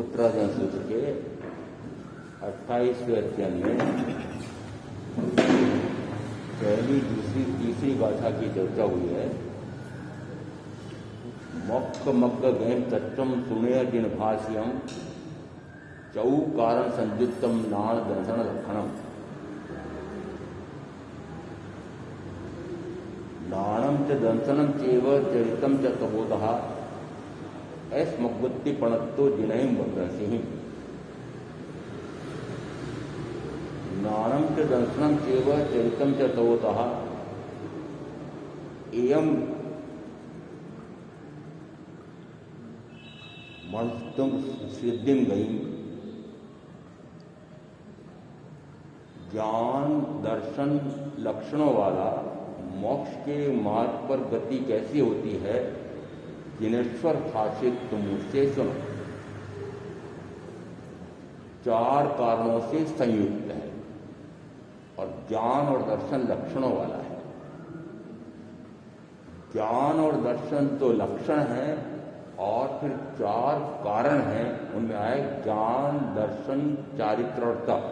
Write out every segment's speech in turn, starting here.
उत्तराधन सूत्र के 28वें अध्याय में पहली, दूसरी, तीसरी गाथा की चर्चा हुई है। मोक्ष मग्ग गहम तत्वम सुमेय दिन भाष्यम चौ कारण संयुक्तम नाण दर्शन लक्षणम। नाणम च दंसनम चेव चरितम च तबोधः ऐस्मग्वत्ति पणत्तो जिनहिं वक्रसिंह। नाणम च दंसनम चेव चरितम च तबोधः एयं मनस्तुम सिद्धिं गईं। ज्ञान दर्शन लक्षणों वाला मोक्ष के मार्ग पर गति कैसी होती है, जिनेश्वर भाषित तुम मुझसे सुनो। चार कारणों से संयुक्त है और ज्ञान और दर्शन लक्षणों वाला है। ज्ञान और दर्शन तो लक्षण है और फिर 4 कारण हैं, उनमें आए ज्ञान, दर्शन, चारित्र और तप।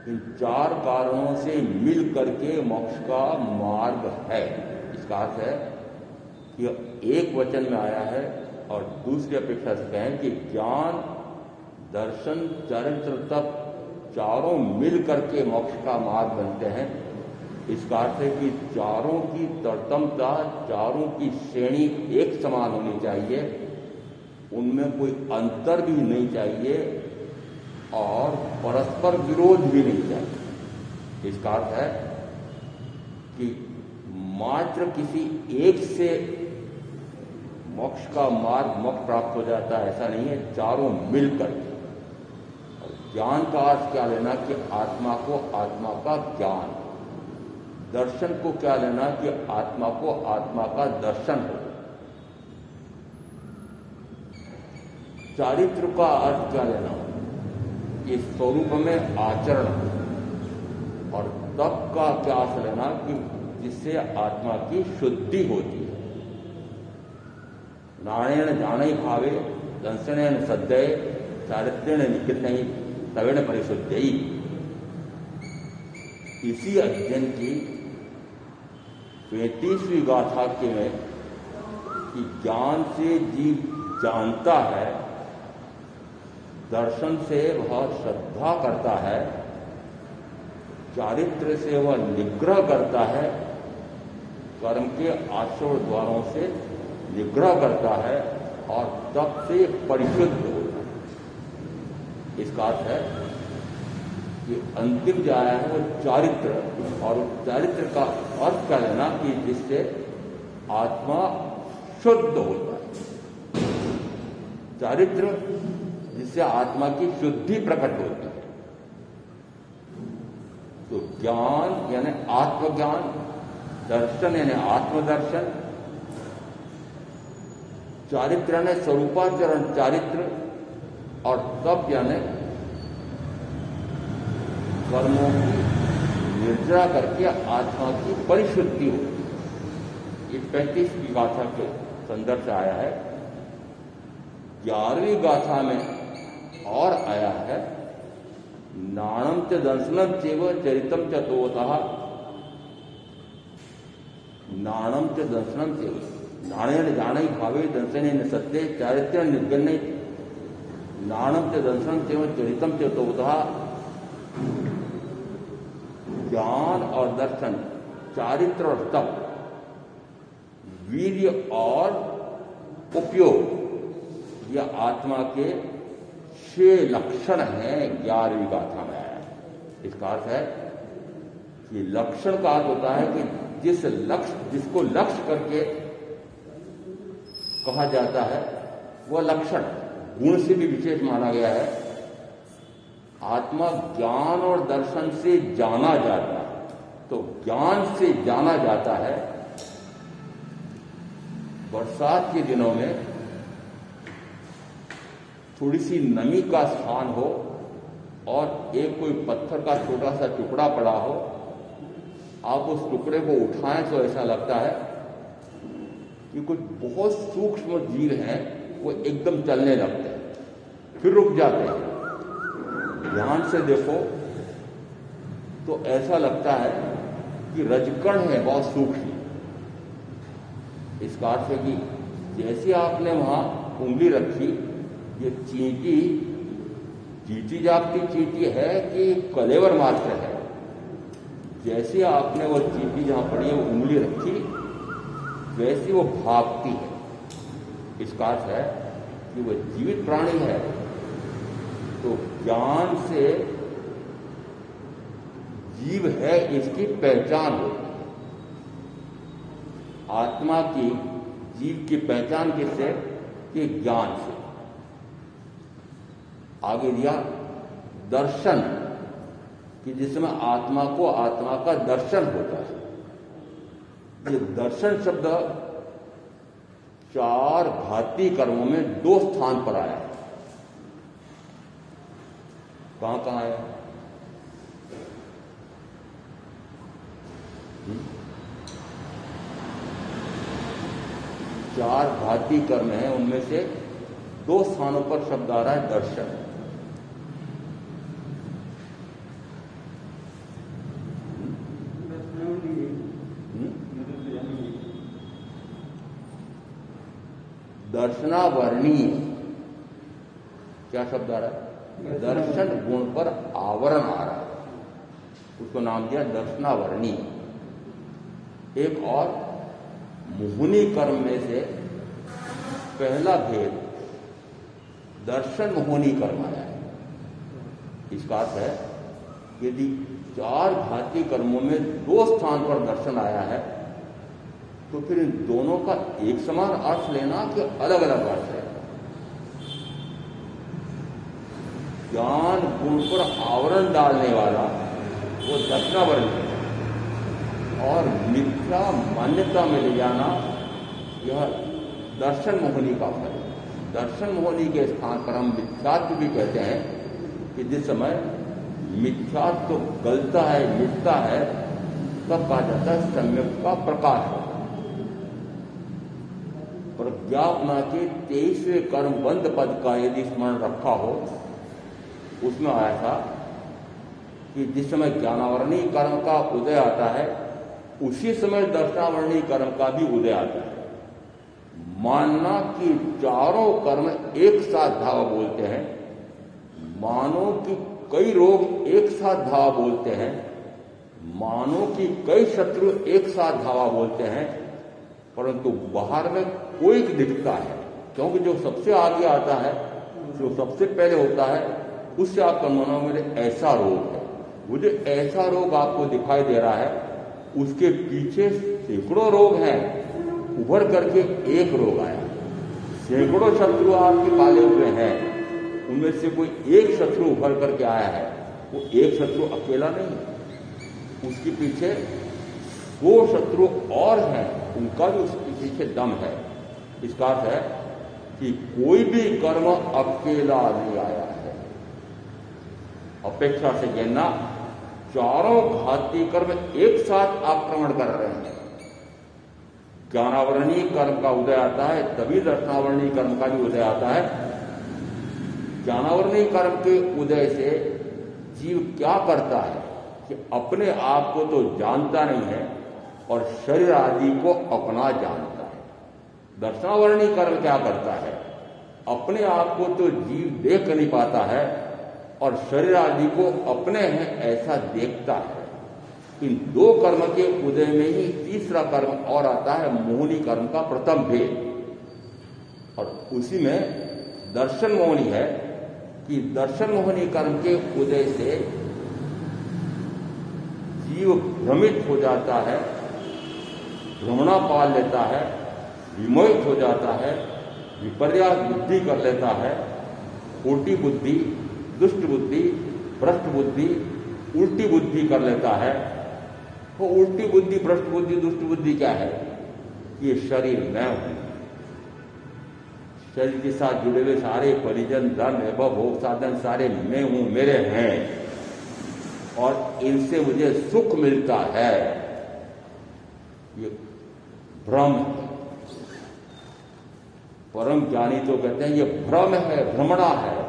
इन 4 कारणों से मिल करके मोक्ष का मार्ग है। इसका अर्थ है कि एक वचन में आया है और दूसरी अपेक्षा से कहें कि ज्ञान, दर्शन, चारित्र, तप चारों मिल करके मोक्ष का मार्ग बनते हैं। इसका अर्थ है कि चारों की तरतमता, चारों की श्रेणी एक समान होनी चाहिए, उनमें कोई अंतर भी नहीं चाहिए और परस्पर विरोध भी नहीं चाहिए। इसका अर्थ है कि मात्र किसी एक से मोक्ष का मार्ग, मोक्ष प्राप्त हो जाता है, ऐसा नहीं है, चारों मिलकर के। ज्ञान का अर्थ क्या लेना कि आत्मा को आत्मा का ज्ञान, दर्शन को क्या लेना कि आत्मा को आत्मा का दर्शन हो, चारित्र का अर्थ क्या लेना कि स्वरूप में आचरण हो, और तप का क्या अर्थ लेना कि जिससे आत्मा की शुद्धि होती है। नाणेन जाने भावे दंशनेन सद्दय चारित्रेण निकृष्ण तवेण परिशुद्धि। इसी अध्ययन की 35वीं गाथा के में कि ज्ञान से जीव जानता है, दर्शन से वह श्रद्धा करता है, चारित्र से वह निग्रह करता है, कर्म के आश्रय द्वारों से निग्रह करता है, और तप से परिशुद्ध होता है। इसका अर्थ है कि अंतिम जो आया है वो चारित्र, और चारित्र का अर्थ क्या लेना कि जिससे आत्मा शुद्ध होता है, चारित्र जिससे आत्मा की शुद्धि प्रकट होती है। तो ज्ञान यानी आत्मज्ञान, दर्शन यानी आत्मदर्शन, चारित्र यानी स्वरूपाचरण चारित्र, और तप यानी कर्मों की निर्जरा करके आत्मा की परिशुद्धि होती। ये 35वीं गाथा के संदर्भ से आया है। 11वीं गाथा में और आया है, नाणम च दंशनम चैव चरितम च तोतः, नाणम च दंशनम चैव, नाणेन जाने भावे दंशनेन सत्ये चारित्रेण निर्गण्य, नाणम च दंशनम चैव चरितम च तोतः। ज्ञान और दर्शन, चारित्र और तप, वीर्य और उपयोग, यह आत्मा के 6 लक्षण हैं। 11वीं गाथा में आया। इसका अर्थ है कि लक्षण का अर्थ होता है कि जिसको लक्ष्य करके कहा जाता है वह लक्षण गुण से भी विशेष माना गया है। आत्मा ज्ञान और दर्शन से जाना जाता है, तो ज्ञान से जाना जाता है। बरसात के दिनों में थोड़ी सी नमी का स्थान हो और एक कोई पत्थर का छोटा सा टुकड़ा पड़ा हो, आप उस टुकड़े को उठाएं तो ऐसा लगता है कि कुछ बहुत सूक्ष्म जीव हैं, वो एकदम चलने लगते हैं, फिर रुक जाते हैं। ध्यान से देखो तो ऐसा लगता है कि रजकण है बहुत सूक्ष्म। इसका अर्थ है कि जैसे आपने वहां उंगली रखी, ये चींटी जागती चींटी है कि कलेवर मात्र है, जैसे आपने वो चींटी जहां पड़ी है वो उंगली रखी, वैसी वो भागती है। इसका अर्थ है कि वो जीवित प्राणी है। तो ज्ञान से जीव है इसकी पहचान होती है। आत्मा की, जीव की पहचान किससे? कि ज्ञान से। आगे दिया दर्शन, कि जिसमें आत्मा को आत्मा का दर्शन होता है। ये दर्शन शब्द 4 घाती कर्मों में 2 स्थान पर आया है। कहां आया? 4 घाती कर्म हैं, उनमें से 2 स्थानों पर शब्द आ रहा है दर्शन। दर्शनावरणीय क्या शब्द आ रहा है? दर्शन गुण पर आवरण आ रहा है, उसको नाम दिया दर्शनावरणीय। एक और मोहनी कर्म में से पहला भेद दर्शन मोहनी कर्म आया है। इसका अर्थ है यदि 4 घाती कर्मों में 2 स्थान पर दर्शन आया है तो फिर इन दोनों का एक समान अर्थ लेना कि अलग अलग अर्थ है। ज्ञान गुण पर आवरण डालने वाला वो दर्शनावरण है, और मिथ्या मान्यता में ले जाना यह दर्शन मोहनी का फल है। दर्शन मोहनी के स्थान पर हम मिथ्यात्व भी कहते हैं कि जिस समय मिथ्यात्व गलता है, मिटता है, तब कहा जाता है सम्यक का प्रकाश होगा। प्रज्ञापना के 23वें कर्म बंद पद का यदि स्मरण रखा हो, उसमें आया था कि जिस समय ज्ञानावरणीय कर्म का उदय आता है उसी समय दर्शनावरणीय कर्म का भी उदय आता है। मानना कि चारों कर्म एक साथ धावा बोलते हैं, मानो कि कई रोग एक साथ धावा बोलते हैं, मानो कि कई शत्रु एक साथ धावा बोलते हैं, परंतु बाहर में कोई दिखता है, क्योंकि जो सबसे आगे आता है, जो सबसे पहले होता है, उससे आपका मानो मेरे ऐसा रोग है। वो जो ऐसा रोग आपको दिखाई दे रहा है उसके पीछे सैकड़ों रोग हैं, उभर करके एक रोग आया। सैकड़ों शत्रु आपके पाले हुए हैं, उनमें से कोई एक शत्रु उभर करके आया है। वो एक शत्रु अकेला नहीं, उसके पीछे 2 शत्रु और हैं, उनका भी उसके पीछे दम है। इसका अर्थ है कि कोई भी कर्म अकेला नहीं आया है। अपेक्षा से कहना चारों घाती कर्म एक साथ आक्रमण कर रहे हैं। ज्ञानावरणीय कर्म का उदय आता है तभी दर्शनावरणीय कर्म का भी उदय आता है। ज्ञानावरणीय कर्म के उदय से जीव क्या करता है कि अपने आप को तो जानता नहीं है और शरीर आदि को अपना जानता है। दर्शनावरणीय कर्म क्या करता है? अपने आप को तो जीव देख नहीं पाता है और शरीर आदि को अपने हैं ऐसा देखता है। इन 2 कर्म के उदय में ही तीसरा कर्म और आता है, मोहनी कर्म का प्रथम भेद। और उसी में दर्शन मोहनी है कि दर्शन मोहनी कर्म के उदय से जीव भ्रमित हो जाता है, भ्रमणा पाल लेता है, विमोहित हो जाता है, विपर्यास बुद्धि कर लेता है, उल्टी बुद्धि, दुष्ट बुद्धि, भ्रष्ट बुद्धि, उल्टी बुद्धि कर लेता है। वो उल्टी बुद्धि, भ्रष्ट बुद्धि, दुष्ट बुद्धि क्या है? ये शरीर मैं हूं। शरीर के साथ जुड़े हुए सारे परिजन, धन, वैभव, भोग साधन सारे मैं हूं, मेरे हैं, और इनसे मुझे सुख मिलता है। ये भ्रम है। परम ज्ञानी तो कहते हैं ये भ्रम है, भ्रमणा है।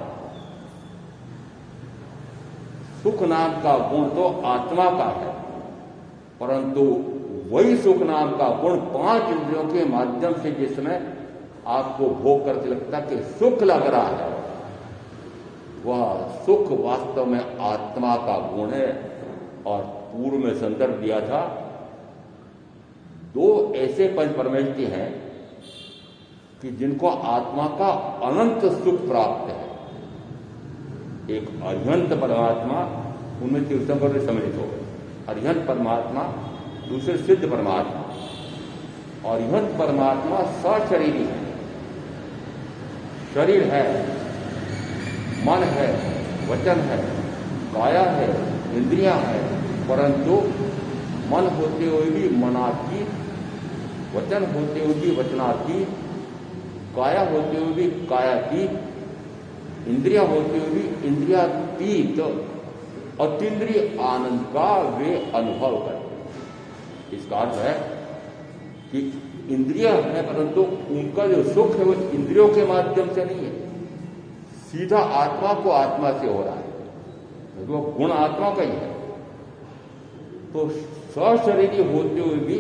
सुख नाम का गुण तो आत्मा का है, परंतु वही सुख नाम का गुण 5 इंद्रियों के माध्यम से जिसमें आपको भोग करके लगता कि सुख लग रहा है, वह सुख वास्तव में आत्मा का गुण है। और पूर्व में संदर्भ दिया था, 2 ऐसे पंच परमेष्टि हैं कि जिनको आत्मा का अनंत सुख प्राप्त है। एक अरिहंत परमात्मा, उनमें तीर्थंकर से सम्मिलित हो गए। अरिहंत परमात्मा, दूसरे सिद्ध परमात्मा। अरिहंत परमात्मा सशरीरी है, शरीर है, मन है, वचन है, काया है, इंद्रियां है, परंतु मन होते हुए भी मनातीत, वचन होते हुए भी वचनातीत, काया होते हुए भी कायातीत, इंद्रिया होते हुए भी इंद्रियातीत, अतीन्द्रिय आनंद का वे अनुभव करते। इसका अर्थ है कि इंद्रिय है, परंतु उनका जो सुख है वो इंद्रियों के माध्यम से नहीं है, सीधा आत्मा को आत्मा से हो रहा है, वो गुण आत्मा का ही है। तो सशरीरी होते हुए भी,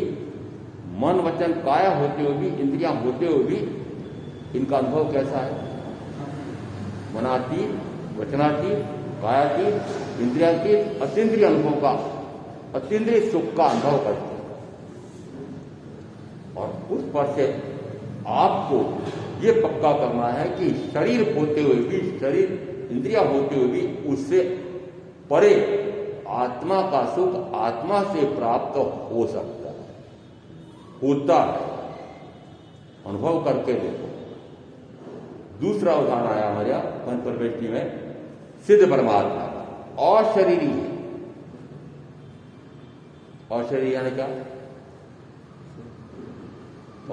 मन वचन काया होते हुए भी, इंद्रियां होते हुए भी इनका अनुभव कैसा है? मनातीत, वचनातीत, कायातीत, इंद्रियातीत, अतीन्द्रिय अनुभव का, अतीन्द्रिय सुख का अनुभव करते हैं। और उस पर से आपको ये पक्का करना है कि शरीर होते हुए भी, शरीर इंद्रिया होते हुए भी उससे परे आत्मा का सुख आत्मा से प्राप्त हो सकता है, होता है। अनुभव करके देखो। दूसरा उदाहरण आया हमारे पंच प्रवृत्ति में, सिद्ध परमात्मा का अशरीरी है। अशरीरी यानी क्या?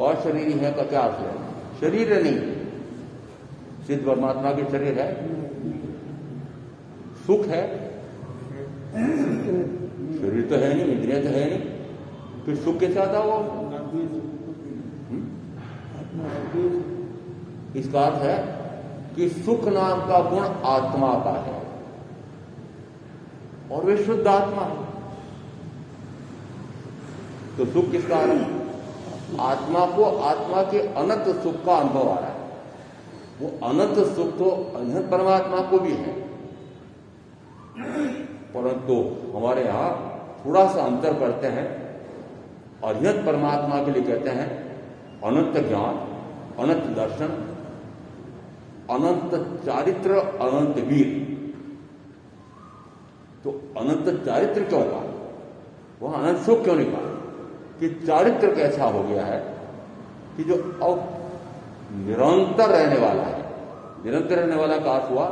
अशरीरी है का क्या अर्थ है? शरीर नहीं। सिद्ध परमात्मा के शरीर है, सुख है, शरीर तो है नहीं, इंद्रिय तो है नहीं, फिर सुख कैसे आता हो? इसका अर्थ है कि सुख नाम का गुण आत्मा का है और वे शुद्ध आत्मा है। तो सुख किसका आ रहा है? आत्मा को आत्मा के अनंत सुख का अनुभव आ रहा है। वो अनंत सुख तो अनंत परमात्मा को भी है, परंतु हमारे यहां थोड़ा सा अंतर करते हैं। अनंत परमात्मा के लिए कहते हैं अनंत ज्ञान, अनंत दर्शन, अनंत चारित्र, अनंत वीर। तो अनंत चारित्र क्यों कहा? वह अनंत सुख क्यों नहीं कहा? कि चारित्र कैसा हो गया है कि जो अब निरंतर रहने वाला है। निरंतर रहने वाला का अर्थ हुआ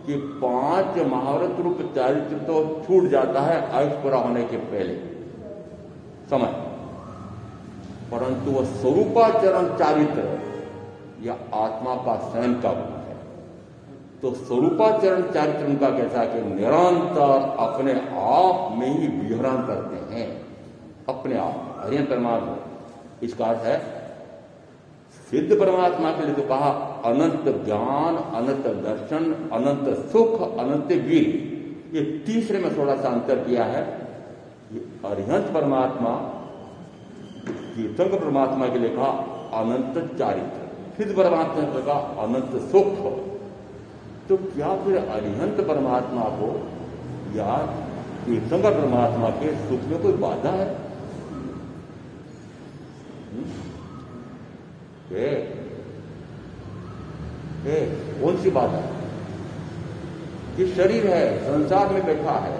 कि 5 महाव्रत रूप चारित्र तो छूट जाता है आयुष पूरा होने के पहले समय, परंतु वह स्वरूपाचरण चारित्र या आत्मा का स्वयं का गुण है। तो स्वरूपाचरण चारित्र उनका कैसा कि निरंतर अपने आप में ही विहरण करते हैं, अपने आप हरियन परमात्मा। इसका अर्थ है सिद्ध परमात्मा के लिए तो कहा अनंत ज्ञान, अनंत दर्शन, अनंत सुख, अनंत वीर। ये तीसरे में थोड़ा सा अंतर किया है। ये अरिहंत परमात्मा, तीर्थंकर परमात्मा के लिए कहा अनंत चारित्र, सिद्ध परमात्मा के लिए कहा अनंत सुख। तो क्या फिर अरिहंत परमात्मा को या तीर्थंकर परमात्मा के सुख में कोई बाधा है? कौन सी बात है? कि शरीर है, संसार में बैठा है,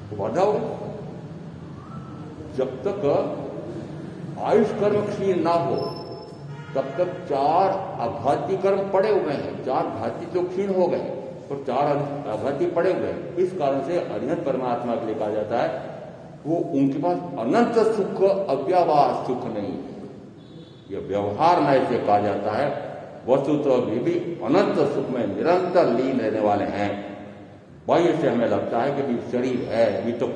तो बाधा हो। जब तक आयुष कर्म क्षीण ना हो तब तक 4 आघाती कर्म पड़े हुए हैं। 4 घाती तो क्षीण हो गए और 4 आघाती पड़े हुए हैं। इस कारण से अरिहंत परमात्मा के लिए कहा जाता है वो उनके पास अनंत सुख, अव्यवहार सुख नहीं है। यह व्यवहार में ऐसे कहा जाता है। वस्तुतः वे भी अनंत सुख में निरंतर लीन रहने वाले हैं। बाह्य से हमें लगता है कि भी शरीर है, भी तो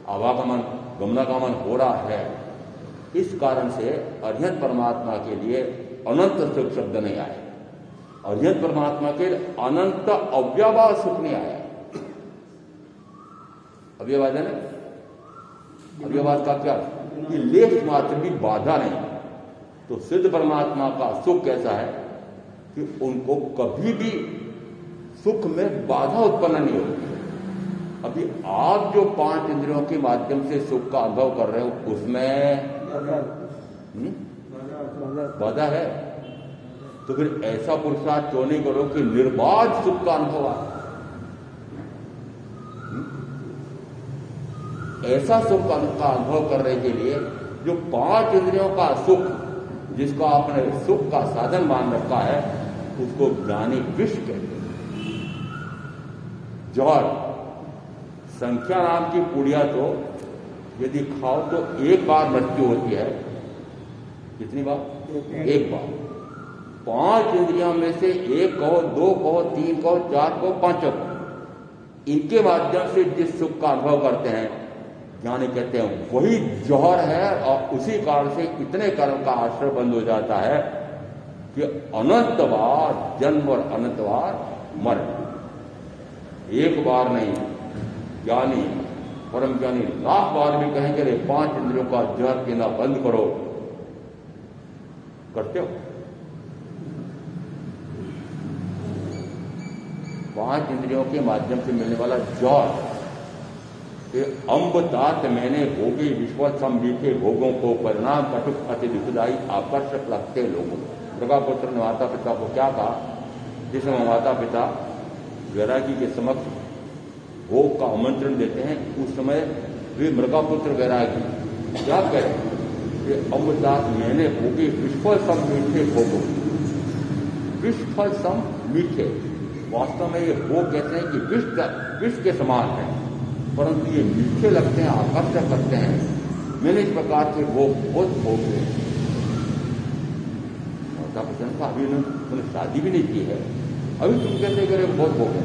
आवागमन गमनागमन हो रहा है। इस कारण से अरिहंत परमात्मा के लिए अनंत सुख शब्द नहीं आया। अरिहंत परमात्मा के अनंत अव्यवहार सुख नहीं आया। अव्यवाद है ना? अव्यवाद का क्या? कि लेश मात्र भी बाधा नहीं। तो सिद्ध परमात्मा का सुख कैसा है कि उनको कभी भी सुख में बाधा उत्पन्न नहीं होती। अभी आप जो 5 इंद्रियों के माध्यम से सुख का अनुभव कर रहे हो उसमें बाधा है। तो फिर ऐसा पुरुषार्थ क्यों नहीं करो कि निर्बाध सुख का अनुभव आए? ऐसा सुख का अनुभव करने के लिए जो 5 इंद्रियों का सुख, जिसको आपने सुख का साधन मान रखा है, उसको ज्ञानी विष कहते हैं। जहर, संख्या नाम की पुड़िया तो यदि खाओ तो एक बार मृत्यु होती है। कितनी बार? एक बार। 5 इंद्रियों में से 1 कहो, 2 कहो, 3 कहो, 4 कहो, 5 कहो, इनके माध्यम से जिस सुख का अनुभव करते हैं ज्ञानी कहते हैं वही जौहर है, और उसी कारण से इतने कर्म का आश्रय बंद हो जाता है कि अनंत बार जन्म और अनंत बार मरण। एक बार नहीं, ज्ञानी परम ज्ञानी लाख बार भी कहेंगे रे 5 इंद्रियों का जहर पीना बंद करो, करते हो? 5 इंद्रियों के माध्यम से मिलने वाला जौहर, अम्ब तात मैंने भोगी विश्व संबीते भोगों को, परिणाम कटुक अति दुखदायी आकर्षक लगते लोगों। मृगापुत्र ने माता पिता को क्या कहा? जिस समय माता पिता वैरागी के समक्ष भोग का आमंत्रण देते हैं, उस समय वे मृगापुत्र वैरागी क्या करें कि अम्ब तात मैंने भोगी विश्व सम मीठे भोगों। विश्व सम मीठे, वास्तव में ये भोग कहते हैं कि विष के समान है, परंतु ये मीठे लगते हैं, आकर्षक करते हैं। मैंने इस प्रकार के भोग बहुत भोग हुए। माता पिता का अभी तुमने शादी भी नहीं की है, अभी तुम कैसे करे बहुत भोग है?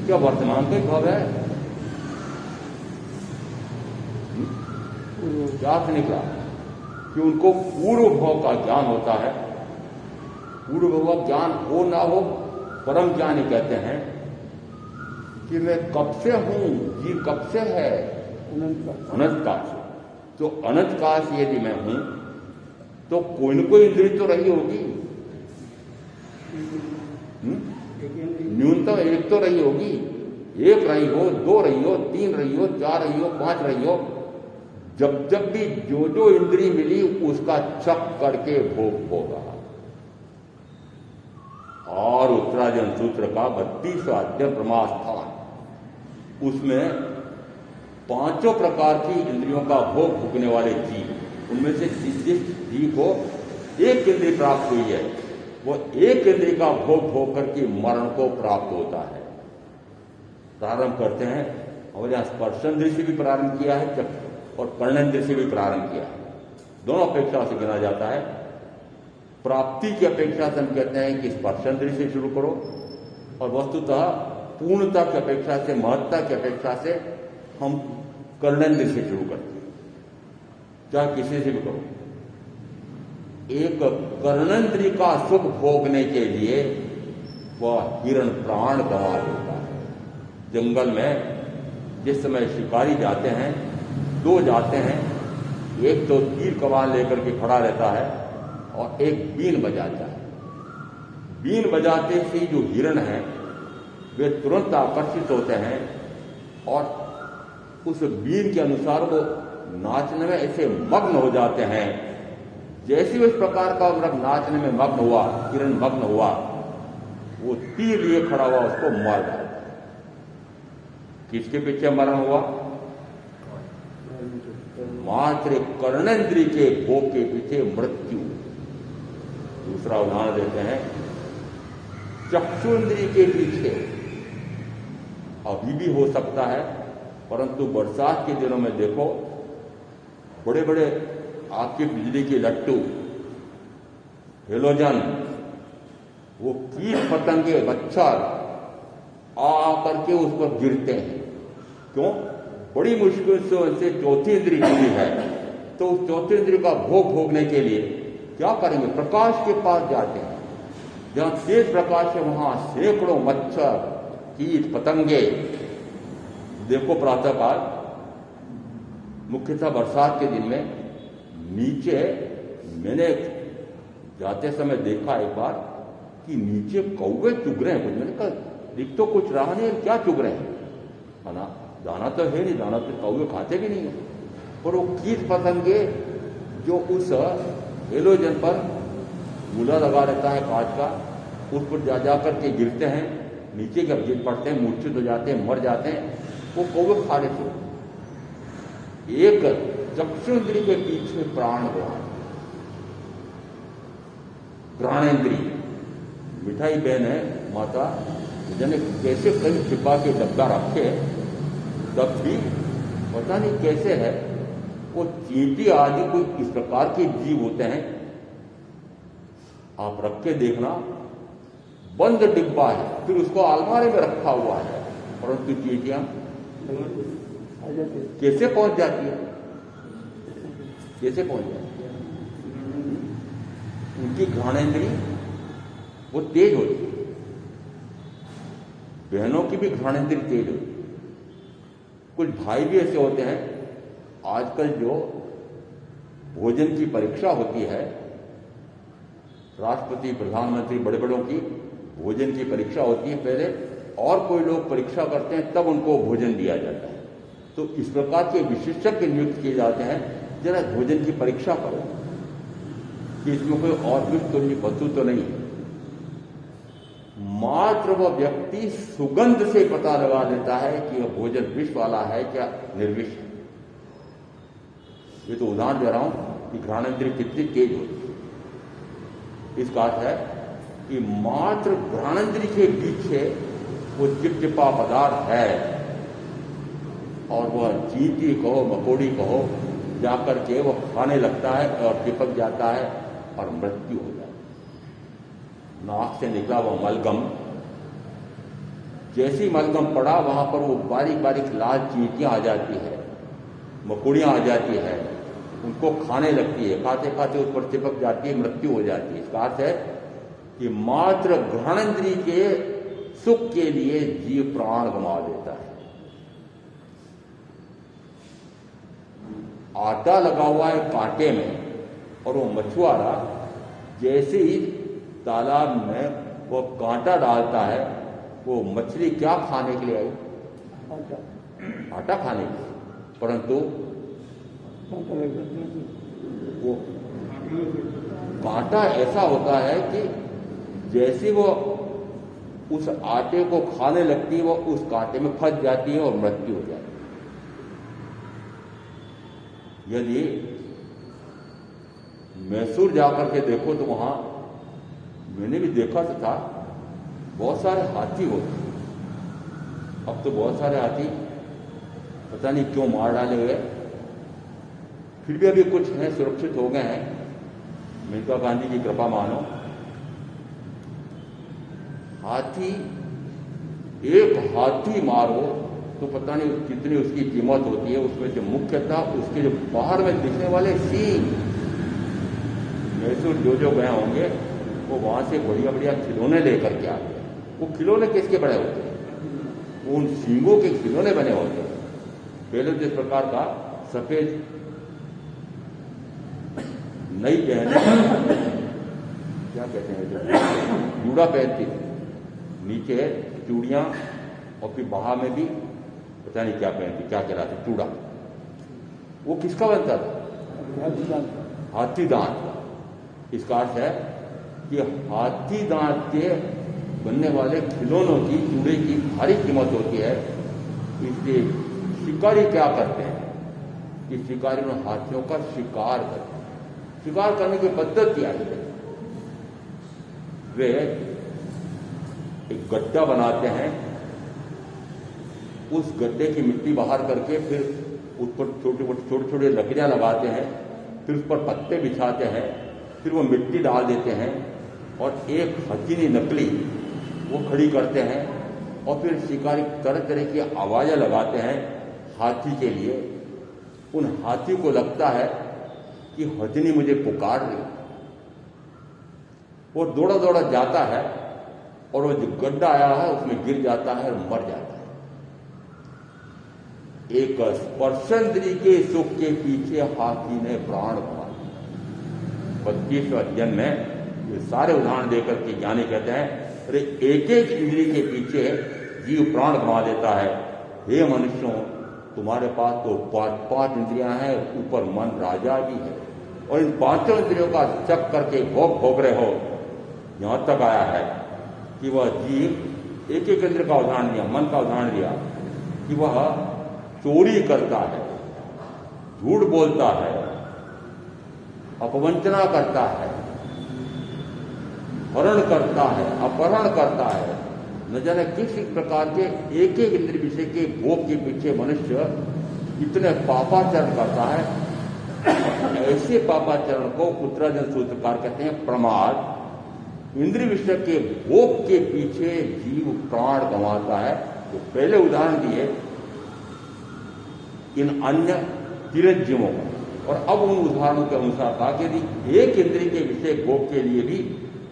क्या वर्तमान का ही भाव है? क्या से निकला कि उनको पूर्व भाव का ज्ञान होता है। पूर्व भाव का ज्ञान हो ना हो, परम ज्ञानी कहते हैं कि मैं कब से हूं, जीव कब से है? अनंत काल से। तो अनंत काल से यदि मैं हूं तो कोई न कोई इंद्रिय तो रही होगी, न्यूनतम एक तो रही होगी। 1 रही हो, 2 रही हो, 3 रही हो, 4 रही हो, 5 रही हो। जब जब भी जो जो इंद्रिय मिली उसका चक करके भोग होगा। और उत्तराजन सूत्र का 32वां अध्याय ब्रह्मास्थान, उसमें 5 प्रकार की इंद्रियों का भोग भोगने वाले जीव, उनमें से जिस जीव को एक इंद्रिय प्राप्त हुई है वो एक इंद्रिय का भोग भोग करके मरण को प्राप्त होता है। प्रारंभ करते हैं, हमारे यहां स्पर्शेंद्रिय से भी प्रारंभ किया है और कर्णेंद्रिय से भी प्रारंभ किया है। दोनों अपेक्षा से गिना जाता है। प्राप्ति की अपेक्षा से हम कहते हैं कि स्पर्शेंद्रिय से शुरू करो, और वस्तुतः पूर्णता की अपेक्षा से, महत्ता की अपेक्षा से हम कर्णेंद्रिय से शुरू करते हैं। चाहे किसी से भी करो। एक कर्णेंद्रिय का सुख भोगने के लिए वह हिरण प्राण गंवा देता है। जंगल में जिस समय शिकारी जाते हैं, 2 जाते हैं, एक तो तीर कमान लेकर के खड़ा रहता है और एक बीन बजाता है। बीन बजाते से जो हिरण है वे तुरंत आकर्षित होते हैं और उस बीन के अनुसार वो नाचने में ऐसे मग्न हो जाते हैं। जैसे उस प्रकार का मृग नाचने में मग्न हुआ, हिरण मग्न हुआ, वो तीर लिए खड़ा हुआ उसको मार डालता है। किसके पीछे मरण हुआ? मात्र कर्णेंद्रिय के भोग के पीछे मृत्यु। दूसरा उदाहरण देते हैं, चक्षुंद्रिय के पीछे अभी भी हो सकता है, परंतु बरसात के दिनों में देखो, बड़े बड़े आपके बिजली के लट्टू, हेलोजन, वो कीट पतंगे, मच्छर आकर के उस पर गिरते हैं। क्यों? बड़ी मुश्किल से उनसे चौथी इंद्रिय जुड़ी है, तो उस चौथी इंद्रिय का भोग भोगने के लिए क्या करेंगे? प्रकाश के पास जाते हैं, जहां तेज प्रकाश है वहां सैकड़ों मच्छर, कीट पतंगे। देखो प्रातःकाल, मुख्यतः बरसात के दिन में नीचे, मैंने जाते समय देखा एक बार कि नीचे कौवे चुग रहे हैं कुछ। मैंने कहा दिख तो कुछ रहा नहीं, क्या चुग रहे हैं? है ना, दाना तो है नहीं, दाना तो कौवे खाते भी नहीं है। पर वो कीट पतंगे जो उस हेलोजन पर मूला लगा रहता है कांच का, उस पर जा जा करके गिरते हैं, नीचे जब गिर पड़ते हैं, मूर्छित हो जाते हैं, मर जाते हैं, वो कौवे खा लेते हैं। एक चक्षुंद्रिय के पीछे प्राण ग्रहण, घ्राणेन्द्रिय। मिठाई बहन है माता, जने कैसे कहीं छिपा के डब्बा रखे, तब भी पता नहीं कैसे है, वो चींटी आदि कोई इस प्रकार के जीव होते हैं। आप रख के देखना, बंद डिब्बा है, फिर उसको अलमारी में रखा हुआ है, परंतु चींटियां कैसे पहुंच जाती है? कैसे पहुंच जाती है? उनकी घ्राणेंद्रिय वो तेज होती है, बहनों की भी घ्राणेंद्रिय तेज होती है। कुछ भाई भी ऐसे होते हैं, आजकल जो भोजन की परीक्षा होती है, राष्ट्रपति प्रधानमंत्री बड़े बड़ों की भोजन की परीक्षा होती है, पहले और कोई लोग परीक्षा करते हैं तब उनको भोजन दिया जाता है। तो इस प्रकार के विशेषज्ञ नियुक्त किए जाते हैं, जरा भोजन की परीक्षा करो कि इसमें कोई और भी तो नहीं, वस्तु तो नहीं है। मात्र वह व्यक्ति सुगंध से पता लगा देता है कि यह भोजन विष वाला है क्या निर्विष है। ये तो उदाहरण दे रहा हूं कि घ्राणेंद्रिय कितनी तेज होती है। इसका अर्थ है कि मात्र घ्राणेंद्रिय के पीछे वो चिपचिपा पदार्थ है और वह चींटी कहो मकोड़ी कहो जाकर के वो खाने लगता है और चिपक जाता है और मृत्यु हो जाती है। नाक से निकला वह मलगम, जैसी मलगम पड़ा वहां पर वो बारीक बारीक लाल चींटियां आ जाती है, मकोड़ियां आ जाती है, उनको खाने लगती है, खाते खाते उस पर चिपक जाती है, मृत्यु हो जाती है। इसका अर्थ है कि मात्र घ्राणेंद्रिय के सुख के लिए जीव प्राण गंवा देता है। आटा लगा हुआ है कांटे में और वो मछुआरा जैसे ही तालाब में वो कांटा डालता है, वो मछली क्या खाने के लिए आई? आटा खाने के लिए। परंतु वो कांटा ऐसा होता है कि जैसे वो उस आटे को खाने लगती है, वो उस कांटे में फंस जाती है और मृत्यु हो जाती है। यदि मैसूर जाकर के देखो तो वहां मैंने भी देखा तो था, बहुत सारे हाथी होते हैं। अब तो बहुत सारे हाथी पता नहीं क्यों मार डाले हुए, फिर भी अभी कुछ हैं सुरक्षित हो गए हैं। मेनका गांधी की कृपा मानो। हाथी, एक हाथी मारो तो पता नहीं कितनी उसकी कीमत होती है। उसमें से मुख्यतः उसके जो बाहर में दिखने वाले सींग, मैसूर जो गए होंगे वो वहां से बढ़िया बढ़िया खिलौने लेकर के आते हैं। वो खिलौने किसके बने होते हैं? वो उन सींगों के खिलौने बने होते हैं। पहले जिस प्रकार का सफेद नई पहने क्या कहते हैं, जो जूड़ा पहनती थी, नीचे चूड़ियां और फिर बाहा में भी पता नहीं क्या पहनती, क्या कहलाते, चूड़ा। वो किसका बनता था? हाथी दांत। इसका अर्थ है कि हाथी दांत के बनने वाले खिलौनों की, चूड़े की भारी कीमत होती है। इसलिए शिकारी क्या करते हैं कि शिकारी में हाथियों का शिकार करते हैं। शिकार करने की पद्धति आई है, वे एक गड्ढा बनाते हैं, उस गड्ढे की मिट्टी बाहर करके फिर उस पर छोटे छोटे लकड़ियां लगाते हैं, फिर उस पर पत्ते बिछाते हैं, फिर वो मिट्टी डाल देते हैं और एक हथीनी नकली वो खड़ी करते हैं और फिर शिकारी तरह तरह की आवाजें लगाते हैं हाथी के लिए। उन हाथी को लगता है कि हथनी मुझे पुकार रही। वो दौड़ा दौड़ा जाता है और वो जो गड्ढा आया है उसमें गिर जाता है और मर जाता है। एक स्पर्शेंद्रिय के सुख के पीछे हाथी ने प्राण गंवा दिया। 25वें अध्ययन में ये सारे उदाहरण देकर के ज्ञानी कहते हैं, अरे एक एक इंद्रिय के पीछे जीव प्राण गंवा देता है। हे मनुष्यों, तुम्हारे पास तो 5 इंद्रियां हैं, ऊपर मन राजा भी है, और इन 5 इंद्रियों का चक करके भोग रहे हो। यहां तक आया है कि वह जीव, एक एक इंद्र का उदाहरण दिया, मन का उदाहरण दिया कि वह चोरी करता है, झूठ बोलता है, अपवंचना करता है, हरण करता है, अपहरण करता है, न जाने किस प्रकार के एक एक इंद्रिय विषय के भोग के पीछे मनुष्य इतने पापाचरण करता है। ऐसे पापाचरण को उत्तराजन सूत्रकार कहते हैं प्रमाद। इंद्रिय विषय के भोग के पीछे जीव प्राण गंवाता है। तो पहले उदाहरण दिए इन अन्य चिरंजीवों का। और अब उन उदाहरणों के अनुसार था कि यदि एक इंद्रिय के विषय भोग के लिए भी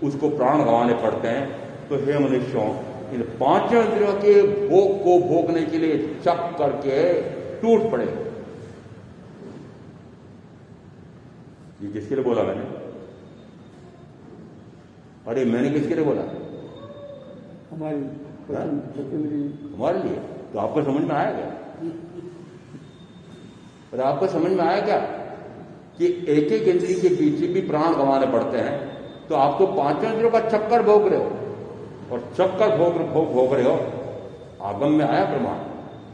उसको प्राण गंवाने पड़ते हैं, तो हे मनुष्यों, इन पांचों इंद्रियों के भोग को भोगने के लिए चक करके टूट पड़े। ये किसके लिए बोला मैंने? अरे मैंने किसके लिए बोला? हमारे लिए। तो आपको समझ में आया क्या? और आपको समझ में आया क्या कि एक एक इंद्रिय के पीछे भी प्राण गंवाने पड़ते हैं? तो आप तो पांचों इंद्रियों का चक्कर भोग रहे हो, और चक्कर भोग रहे हो। आगम में आया प्रमाण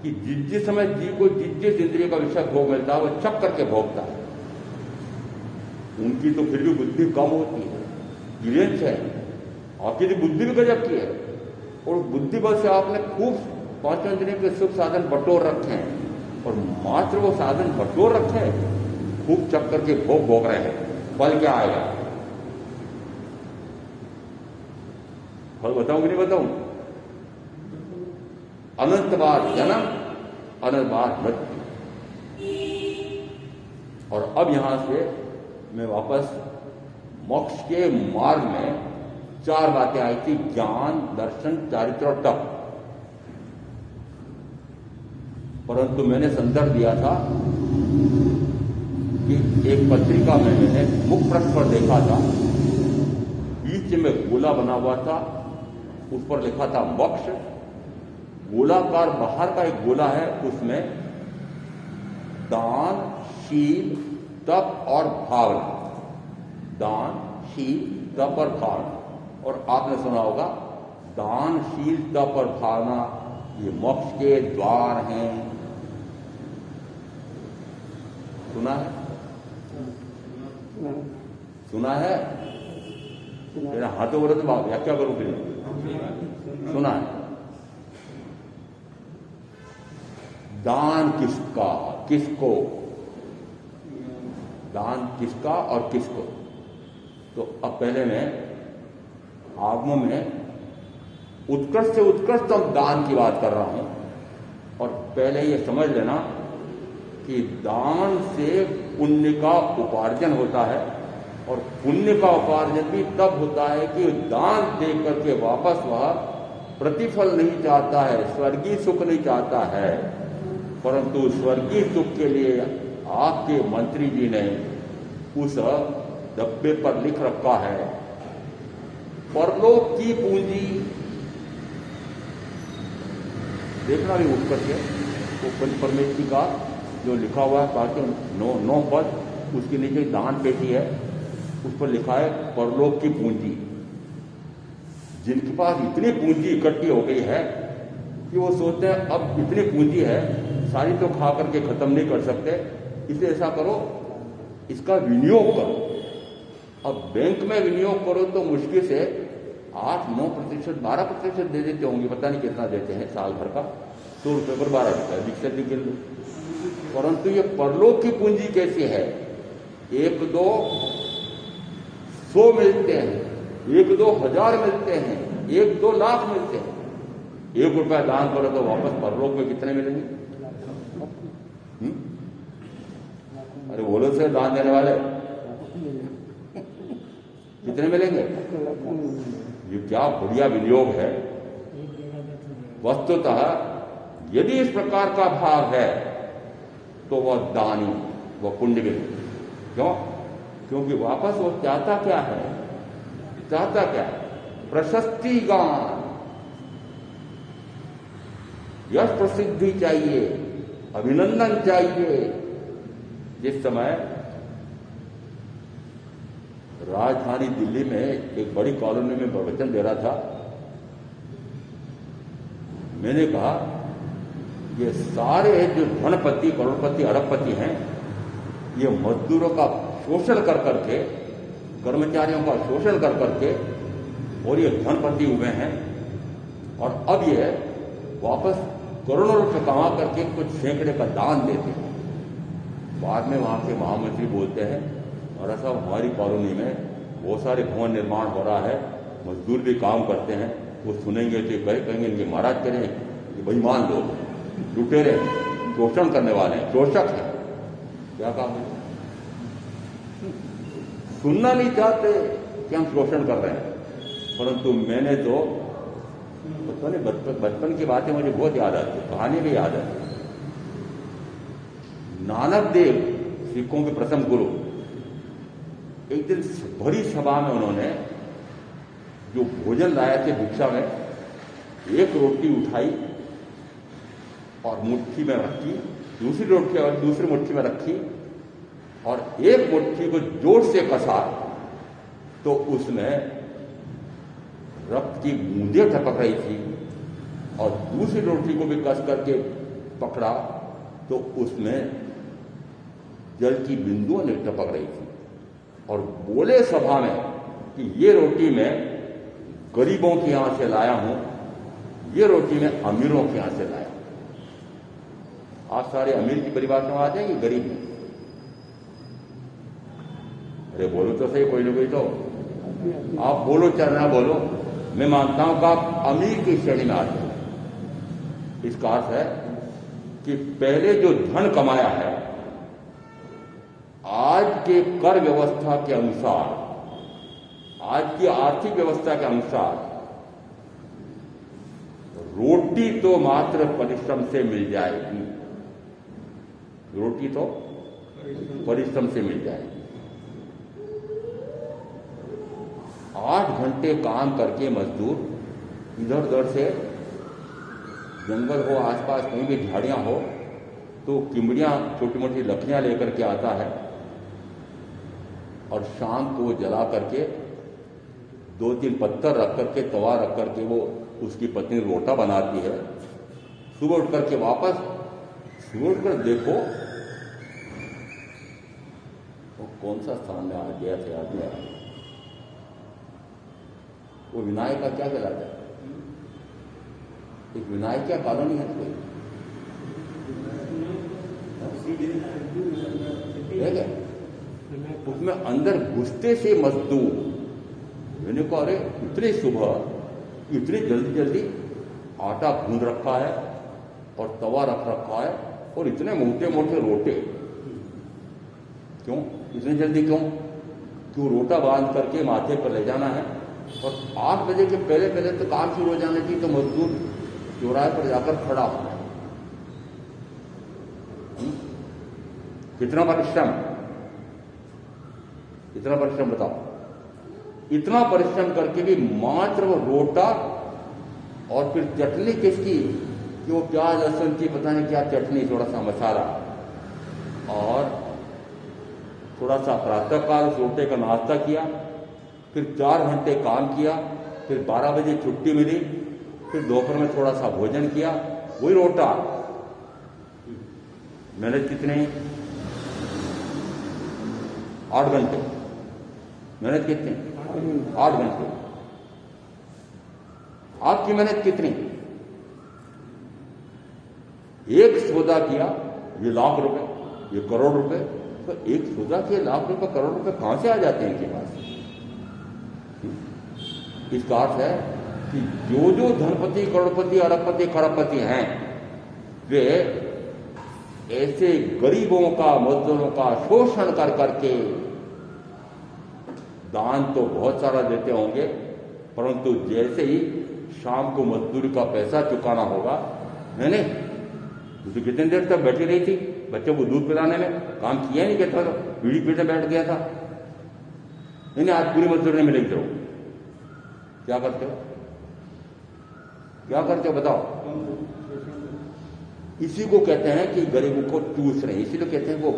कि जिस समय जीव को जिस इंद्रिय का विषय भोग मिलता है वो चक्कर के भोगता है। उनकी तो फिर भी बुद्धि कम होती है, गिरेंस है। आपकी तो बुद्धि भी गजब की है, और बुद्धि बल से आपने खूब पांचों इंद्रियों के सुख साधन बटोर रखे हैं, और मात्र वो साधन बटोर रखे हैं, खूब चक्कर के भोग रहे हैं। फल क्या आएगा? फल बताऊं कि नहीं बताऊं? अनंत बार जन्म, अनंत बार मृत्यु। और अब यहां से मैं वापस मोक्ष के मार्ग में 4 बातें आई थी: ज्ञान, दर्शन, चारित्र और तप। परंतु मैंने संदर्भ दिया था कि एक पत्रिका में मैंने मुख पृष्ठ पर देखा था, बीच में गोला बना हुआ था, उस पर लिखा था मोक्ष। गोलाकार बाहर का एक गोला है, उसमें दान, शील, तप और भावना। दान, शील, तप और भावना। और आपने सुना होगा दान, शील, तप और भावना ये मोक्ष के द्वार हैं। सुना है? सुना है? मेरा हाथों बोले तो व्याख्या करूं फिर। सुना है? दान किसका, किसको? दान किसका और किसको? तो अब पहले मैं आगमों में उत्कृष्ट से उत्कृष्टतम दान की बात कर रहा हूं। और पहले ये समझ लेना कि दान से पुण्य का उपार्जन होता है, और पुण्य का उपार्जन भी तब होता है कि दान दे करके वापस वह प्रतिफल नहीं चाहता है, स्वर्गीय सुख नहीं चाहता है, परंतु स्वर्गीय सुख के लिए आपके मंत्री जी ने उस डब्बे पर लिख रखा है परलोक की पूंजी। देखना भी उठ करके तो परमेश्वरी का जो लिखा हुआ है ताकि 9 पद, उसके नीचे दान पेटी है, उस पर लिखा है परलोक की पूंजी। जिनके पास इतनी पूंजी इकट्ठी हो गई है कि वो सोचते हैं अब इतनी पूंजी है, सारी तो खा करके खत्म नहीं कर सकते, इसलिए ऐसा करो, इसका विनियोग करो। अब बैंक में विनियोग करो तो मुश्किल से 8-9%, 12% दे देते होंगे, पता नहीं कितना देते हैं साल भर का, 100 रुपये पर 12 रुपये गिन लो। परंतु ये परलोक की पूंजी कैसी है? 1-2 100 मिलते हैं, 1-2 हजार मिलते हैं, 1-2 लाख मिलते हैं। 1 रुपया दान करो तो वापस परलोक में कितने मिलेंगे? अरे बोलो से दान देने वाले कितने मिलेंगे? ये क्या बढ़िया विनियोग है। वस्तुतः यदि इस प्रकार का भाव है तो वह दानी, वह पुण्य भी। क्यों? क्योंकि वापस वो चाहता क्या है? चाहता क्या है? प्रशस्ति, गान, यश प्रसिद्धि चाहिए, अभिनंदन चाहिए। जिस समय राजधानी दिल्ली में एक बड़ी कॉलोनी में प्रवचन दे रहा था, मैंने कहा ये सारे जो धनपति, करोड़पति, अरबपति हैं, ये मजदूरों का शोषण कर करके, कर्मचारियों का शोषण कर करके, और ये धनपति हुए हैं, और अब ये वापस करोड़ों रुपए कमा करके कुछ सैकड़े का दान देते हैं। बाद में वहां के महामंत्री बोलते हैं, और साहब हमारी कॉलोनी में बहुत सारे भवन निर्माण हो रहा है, मजदूर भी काम करते हैं, वो सुनेंगे तो कहेंगे इनके महाराज करें, ये बेईमान लोग, लुटेरे, शोषण करने वाले हैं, शोषक हैं। क्या काम है? सुनना नहीं चाहते कि हम शोषण कर रहे हैं, परंतु मैंने तो पता नहीं बचपन की बातें मुझे बहुत याद आती है, कहानी भी याद आती है। नानक देव सिखों के प्रथम गुरु, एक दिन भरी सभा में उन्होंने जो भोजन लाए थे भिक्षा में, एक रोटी उठाई और मुट्ठी में रखी, दूसरी रोटी और दूसरी मुट्ठी में रखी और एक मुट्ठी को जोर से कसा तो उसमें रक्त की बूंदें टपक रही थी, और दूसरी रोटी को भी कस करके पकड़ा तो उसमें जल की बिंदुओं ने टपक रही थी, और बोले सभा में कि ये रोटी मैं गरीबों के यहां से लाया हूं, ये रोटी मैं अमीरों के यहां से लाया हूं। आप सारे अमीर की परिभाषा में आ जाएंगे, गरीब में। अरे बोलो तो सही, कोई ना कोई तो। आप बोलो चाहे ना बोलो, मैं मानता हूं कि आप अमीर की श्रेणी में आते हैं। इसका अर्थ है कि पहले जो धन कमाया है, आज के कर व्यवस्था के अनुसार, आज की आर्थिक व्यवस्था के अनुसार, रोटी तो मात्र परिश्रम से मिल जाएगी, रोटी तो परिश्रम से मिल जाएगी। 8 घंटे काम करके मजदूर इधर उधर से, जंगल हो आसपास कहीं भी झाड़ियां हो तो किमड़ियां, छोटी मोटी लकड़ियां लेकर के आता है, और शाम को जला करके 2-3 पत्थर रख करके, तवा रख करके वो उसकी पत्नी रोटा बनाती है। सुबह उठ करके वापस, सुबह उठकर देखो वो कौन सा स्थान में आ गया थे आदमी, वो विनायक का क्या कहलाता है? एक विनायक क्या कॉलोनी है कोई, ठीक है? उसमें अंदर घुसते से मजदूर, मैंने कहा अरे इतनी सुबह इतनी जल्दी जल्दी आटा गूंद रखा है और तवा रख रखा है और इतने मोटे मोटे रोटे, क्यों इतनी जल्दी क्यों? क्यों रोटा बांध करके माथे पर ले जाना है, और 8 बजे के पहले पहले तो काम शुरू हो जाने की, तो मजदूर चौराहे पर जाकर खड़ा होना है। कितना परिश्रम, इतना परिश्रम बताओ। इतना परिश्रम करके भी मात्र वो रोटा और फिर चटनी किसकी, कि वो प्याज लहसुन की पता नहीं क्या चटनी, थोड़ा सा मसाला, और थोड़ा सा प्रातःकाल उस रोटे का नाश्ता किया, फिर 4 घंटे काम किया, फिर 12 बजे छुट्टी मिली, फिर दोपहर में थोड़ा सा भोजन किया, वही रोटा। मेहनत कितनी? 8 घंटे। मेहनत कितनी? 8 घंटे। आपकी मेहनत कितनी? एक सौदा किया, ये लाख रुपए, ये करोड़ रुपए, तो एक सौदा किया लाख रुपए, करोड़ रुपए कहां से आ जाते हैं इनके पास? इसका अर्थ है कि जो जो धनपति, करोड़पति, अरबपति, खरबपति हैं, वे ऐसे गरीबों का, मजदूरों का शोषण कर करके, दान तो बहुत सारा देते होंगे, परंतु जैसे ही शाम को मजदूरी का पैसा चुकाना होगा, नहीं, तो कितनी देर तक बैठी रही थी बच्चों को दूध पिलाने में, काम किया नहीं, कहता था पीढ़ी पीढ़ी बैठ गया था। नहीं, आज पूरी मजदूरी नहीं मिलेगी, तो क्या करते हो? क्या करते हो बताओ? इसी को कहते हैं कि गरीबों को चूस रहे, इसीलिए कहते हैं वो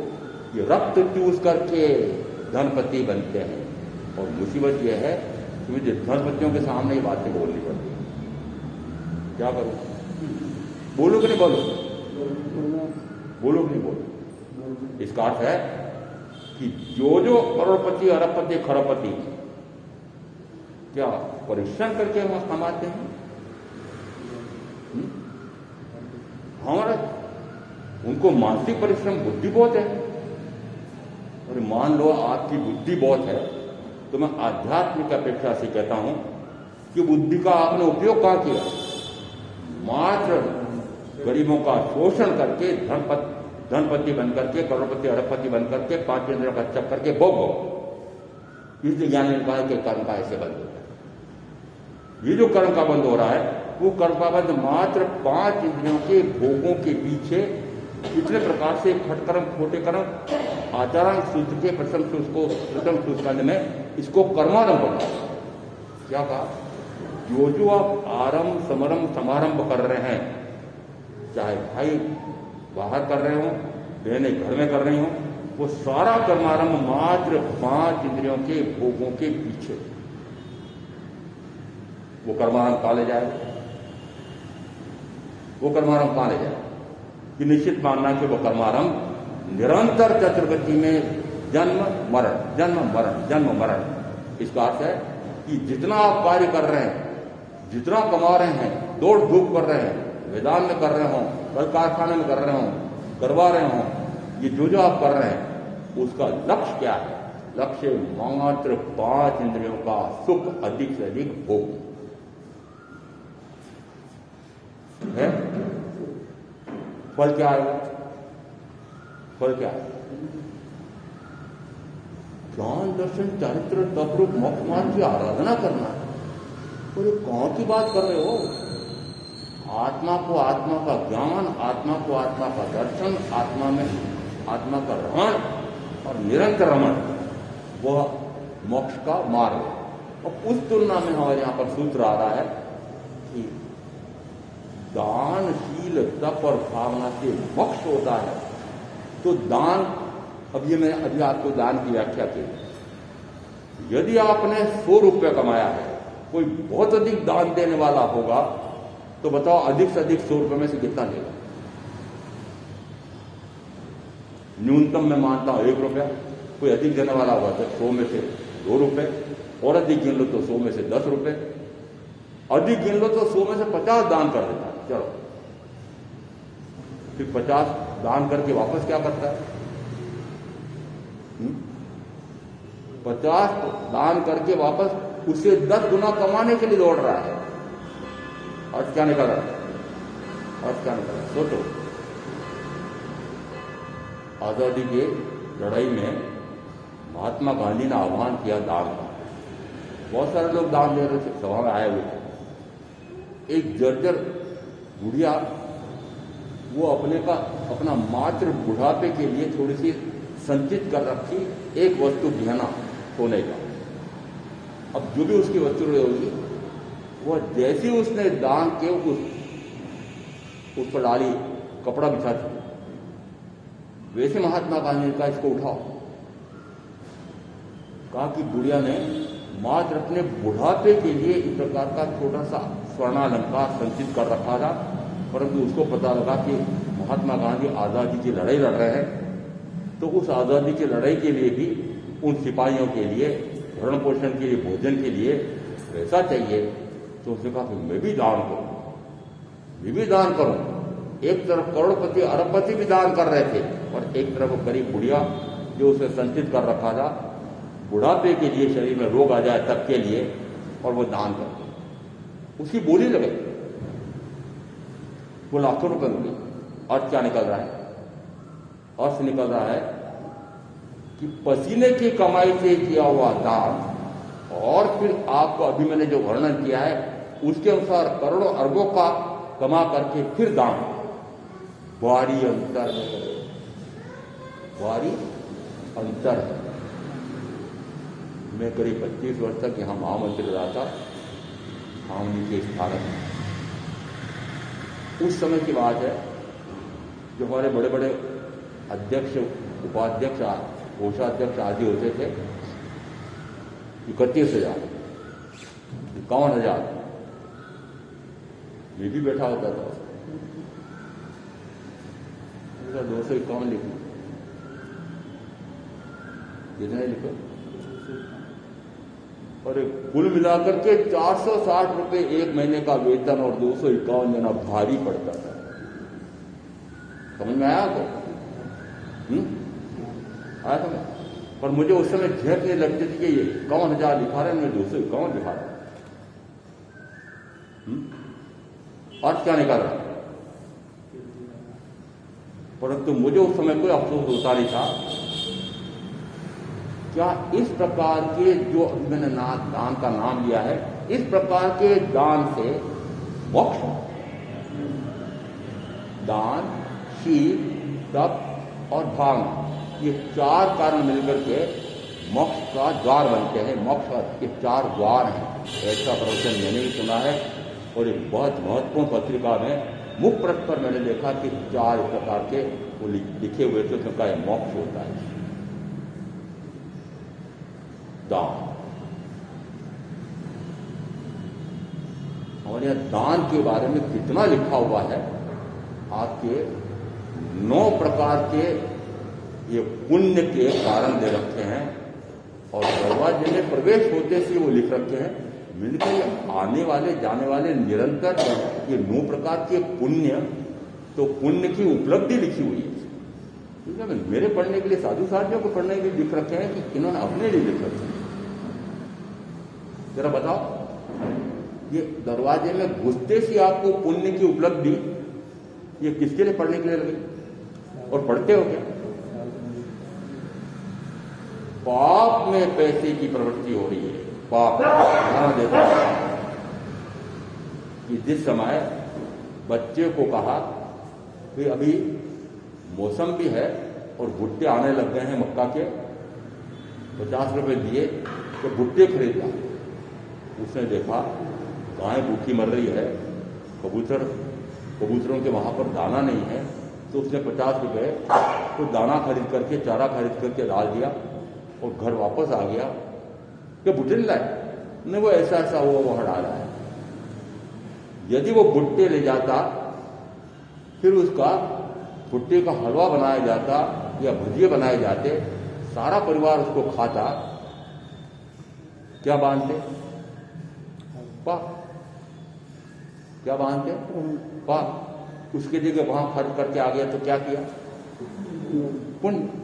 ये रक्त चूस करके धनपति बनते हैं। और मुसीबत यह है कि मुझे धनपतियों के सामने ही बातें बोलनी पड़ती है। क्या करूं? बोलो कि नहीं बोलो? बोलो कि नहीं बोलो? इसका अर्थ है कि जो जो करोड़पति, अरबपति, खरबपति क्या परिश्रम करके हम कमाते हैं, हमारा उनको मानसिक परिश्रम, बुद्धि बहुत है। और मान लो आपकी बुद्धि बहुत है, तो मैं आध्यात्मिक अपेक्षा से कहता हूं कि बुद्धि का आपने उपयोग कहां किया? मात्र गरीबों का शोषण करके धनपति बन करके, करोड़पति अरबपति बन करके, 5 इंद्रियों का चप करके भोग। इसलिए ज्ञानी ने कहा कि कर्म का ऐसे बंद हो जाए। ये जो कर्म का बंद हो रहा है वो कर्म का बंद मात्र 5 इंद्रियों के भोगों के पीछे इतने प्रकार से खटकर्म, खोटे कर्म, आचारण सूत्र के प्रथम सूत्र में इसको कर्मारंभ बोला। क्या कहा? जो आप आरंभ, समारंभ, समारंभ कर रहे हैं, चाहे भाई बाहर कर रहे हो, बहनें घर में कर रही हो, वो सारा कर्मारंभ मात्र 5 इंद्रियों के भोगों के पीछे। वो कर्मारंभ कहाँ ले जाए? वो कर्मारंभ कहाँ ले जाए? कि निश्चित मानना कि वो कर्मारंभ निरंतर चतुर्गति में जन्म मरण, जन्म मरण, जन्म मरण। इसका अर्थ है कि जितना आप कार्य कर रहे हैं, जितना कमा रहे हैं, दौड़ धूप कर रहे हैं, मैदान में कर रहे हो, कल कारखाने में कर रहे हो, करवा रहे हो, ये जो आप कर रहे हैं उसका लक्ष्य क्या है? लक्ष्य मात्र 5 इंद्रियों का सुख, अधिक से अधिक भोग है। फल क्या आएगा? फल क्या है? ज्ञान, दर्शन, चारित्र, तपरूप, मोक्ष मार्ग की आराधना करना है। और ये कौन की बात कर रहे हो? आत्मा को आत्मा का ज्ञान, आत्मा को आत्मा का दर्शन, आत्मा में आत्मा का रमण और निरंतर रमण, वह मोक्ष का मार्ग। और उस तुलना में हमारे यहां पर सूत्र आ रहा है कि दानशील तप और भावना से मोक्ष होता है। तो दान, अब ये मैंने अभी आपको दान की व्याख्या की। यदि आपने 100 रुपये कमाया है, कोई बहुत अधिक दान देने वाला होगा, तो बताओ अधिक से अधिक 100 रुपये में से कितना देगा? न्यूनतम मैं मानता हूं 1 रुपया। कोई अधिक देने वाला होगा तो 100 में से 2 रुपये, और अधिक गिन लो तो 100 में से 10 रुपये, अधिक गिन लो तो 100 में से 50 दान कर देता है। चलो, फिर 50 दान करके वापस क्या करता है? 50 दान करके वापस उसे 10 गुना कमाने के लिए दौड़ रहा है। अर्थ क्या निकल रहा है? अर्थ क्या निकल रहा है? सोचो, आजादी के लड़ाई में महात्मा गांधी ने आह्वान किया दान का। बहुत सारे लोग दान दे रहे थे, सभा में आए हुए थे। एक जर्जर बुढ़िया, वो अपना मात्र बुढ़ापे के लिए थोड़ी सी संचित कर रखी एक वस्तु गहना सोने का। अब जो भी उसकी वस्तु होगी, वह जैसे उसने दान के उस पर डाली, कपड़ा बिछा दी, वैसे महात्मा गांधी ने कहा इसको उठाओ। कहा कि बुढ़िया ने मात्र अपने बुढ़ापे के लिए इस प्रकार का छोटा सा स्वर्णालंकार संचित कर रखा था, परंतु उसको पता लगा कि महात्मा गांधी आजादी की लड़ाई लड़ रहे हैं, तो उस आजादी की लड़ाई के लिए भी उन सिपाहियों के लिए भरण पोषण के लिए, भोजन के लिए पैसा चाहिए। तो उसने कहा कि मैं भी दान करूं, मैं भी दान करूं। एक तरफ करोड़पति अरबपति भी दान कर रहे थे, और एक तरफ गरीब बुढ़िया जो उसे संचित कर रखा था बुढ़ापे के लिए, शरीर में रोग आ जाए तब के लिए, और वो दान कर उसकी बोली लगे, वो लाखों रुपए मिली। अर्थ क्या निकल रहा है? अर्थ निकल रहा है कि पसीने की कमाई से किया हुआ दान, और फिर आपको अभी मैंने जो वर्णन किया है उसके अनुसार करोड़ों अरबों का कमा करके फिर दान, भारी अंतर है, भारी अंतर है। मैं करीब 25 वर्ष तक यहां महामंत्री रहा था, छावनी के स्थानक में। उस समय की बात है, जो हमारे बड़े बड़े अध्यक्ष, उपाध्यक्ष, कोषाध्यक्ष आदि होते थे, 31,000, 51,000, ये भी बैठा होता था। 251 लिखो, कितने लिखो? और कुल मिलाकर के 460 रुपए एक महीने का वेतन और 251 देना भारी पड़ता था। समझ में आया तो? आया समझ? पर मुझे उस समय झेप नहीं लगती थी कि ये 51,000 लिखा रहे हैं, मैं 251 लिखा रहा हूं। अर्थ क्या निकाल रहा है? परंतु मुझे उस समय कोई अफसोस होता नहीं था। क्या इस प्रकार के जो मैंने दान का नाम लिया है, इस प्रकार के दान से मोक्ष, दान, शील, तप और भावना, ये चार कारण मिलकर के मोक्ष का द्वार बनते हैं। मोक्ष के चार द्वार हैं, ऐसा प्रवचन मैंने भी सुना है। और एक बहुत महत्वपूर्ण पत्रिका में मुख्य पृष्ठ पर मैंने देखा कि चार प्रकार के वो लिखे हुए थे, उसका यह मोक्ष होता है। दान, और यह दान के बारे में कितना लिखा हुआ है। आपके 9 प्रकार के ये पुण्य के कारण दे रखे हैं, और दरवाजे में प्रवेश होते से वो लिख रखे हैं। मिलकर आने वाले जाने वाले निरंतर ये 9 प्रकार के पुण्य, तो पुण्य की उपलब्धि लिखी हुई है। ठीक है, मेरे पढ़ने के लिए, साधु साधियों को पढ़ने के लिए लिख रखे हैं कि इन्होंने अपने लिए लिख रखे हैं। जरा बताओ, ये दरवाजे में घुसते से आपको पुण्य की उपलब्धि, ये किसके लिए पढ़ने के लिए लगे? और पढ़ते हो क्या? पाप में पैसे की प्रवृत्ति हो रही है। पाप ध्यान देता है कि जिस समय बच्चे को कहा कि अभी मौसम भी है और भुट्टे आने लग गए हैं मक्का के, 50 रुपए दिए तो भुट्टे खरीदा। उसने देखा गाय भूखी मर रही है, कबूतरों के वहां पर दाना नहीं है, तो उसने 50 रुपए तो दाना खरीद करके, चारा खरीद करके डाल दिया और घर वापस आ गया कि भुट्टे लाए ने, वो ऐसा ऐसा हुआ, वो डाला है। यदि वो भुट्टे ले जाता, फिर उसका भुट्टे का हलवा बनाया जाता या भुजिए बनाए जाते, सारा परिवार उसको खाता, क्या बांधते? पाप। क्या बांधते? पाप। उसके जगह वहां खर्च करके आ गया तो क्या किया? पुण्य।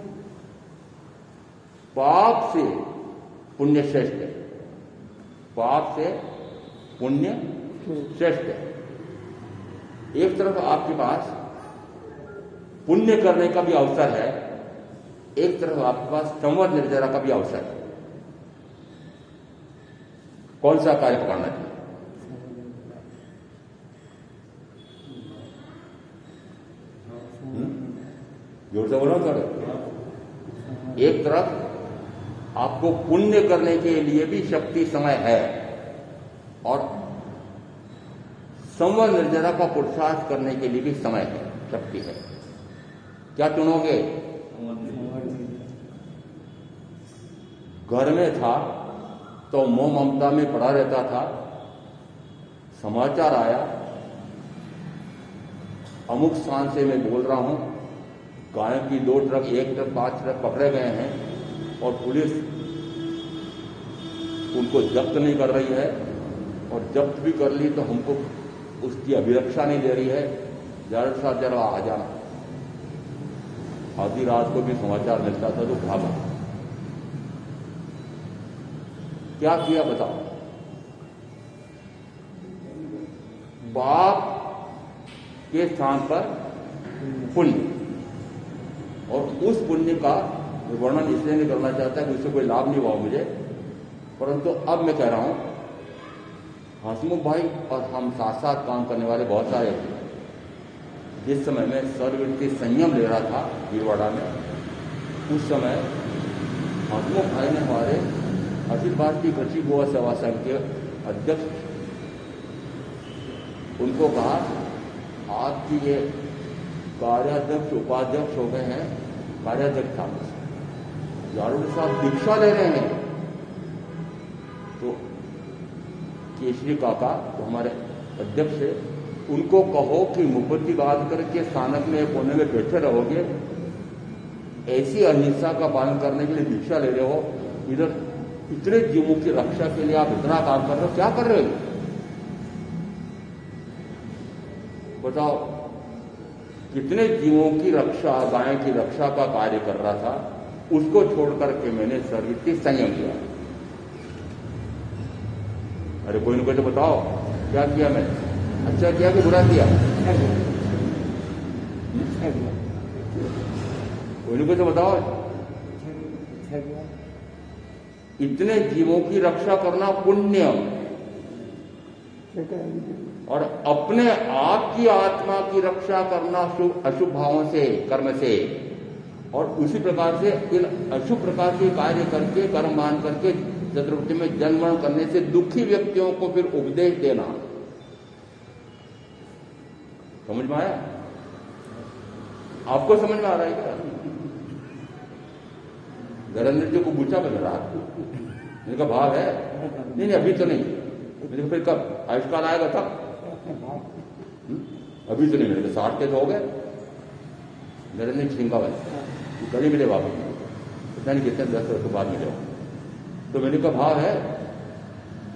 पाप से पुण्य श्रेष्ठ है, पाप से पुण्य श्रेष्ठ है। एक तरफ आपके पास पुण्य करने का भी अवसर है, एक तरफ आपके पास संवर निर्जरा का भी अवसर है। कौन सा कार्य पकड़ना चाहिए? जोर से बोलो सर। एक तरफ आपको पुण्य करने के लिए भी शक्ति, समय है, और संवर निर्जरा का पुरुषार्थ करने के लिए भी समय है, शक्ति है। क्या चुनोगे? घर में था तो मोह ममता में पड़ा रहता था, समाचार आया अमुक स्थान से मैं बोल रहा हूं, गाय की 2 ट्रक, 1 ट्रक, 5 ट्रक पकड़े गए हैं और पुलिस उनको जब्त नहीं कर रही है, और जब्त भी कर ली तो हमको उसकी अभिरक्षा नहीं दे रही है, जरा सा जरा आ जाना। आधी रात को भी समाचार मिलता था तो भागा। क्या किया बताओ? पाप के स्थान पर पुण्य, और उस पुण्य का वर्णन इसलिए नहीं करना चाहता कि उससे कोई लाभ नहीं हुआ मुझे, परंतु अब मैं कह रहा हूं, हसमुख भाई और हम साथ साथ काम करने वाले बहुत सारे थे। जिस समय मैं सर्ववृत्ति संयम ले रहा था भीलवाड़ा में, उस समय हसमुख भाई ने हमारे अखिल भारतीय कृषि गोवा सेवा संघ के अध्यक्ष, उनको कहा आपकी ये कार्याध्यक्ष उपाध्यक्ष हो गए हैं, कार्याध्यक्ष था जारूर साहब दीक्षा ले रहे हैं, तो केशरी काका जो हमारे अध्यक्ष है, उनको कहो कि मुखबत्ती बांध करके स्थानक में कोने में बैठे रहोगे, ऐसी अहिंसा का पालन करने के लिए दीक्षा ले रहे हो, इधर इतने जीवों की रक्षा के लिए आप इतना काम कर रहे हो, क्या कर रहे हो? बताओ, कितने जीवों की रक्षा, गाय की रक्षा का कार्य कर रहा था, उसको छोड़ करके मैंने सर्ववृत्ति संयम किया। अरे कोई न कोई तो बताओ, क्या किया मैंने? अच्छा किया कि बुरा किया? उनको तो बताओ, इतने जीवों की रक्षा करना पुण्य, और अपने आप की आत्मा की रक्षा करना अशुभ भावों से, कर्म से, और उसी प्रकार से इन अशुभ प्रकार के कार्य करके, कर्म मान करके चतुर्वृत्ति में जन्म करने से दुखी व्यक्तियों को फिर उपदेश देना। समझ में आया? आपको समझ में आ रहा है क्या? धर्मेंद्र जी को पूछा मैंने रात, इनका भाव है? नहीं अभी तो नहीं। मैंने फिर कब आयुष्काल आएगा तब? अभी तो नहीं। मेरे 60 के तो हो गए। नरेंद्र छिंगा भाई कल ही मिले वापस, पता नहीं कितने 10 वर्ष के बाद मिले। तो मैंने कहा भाव है?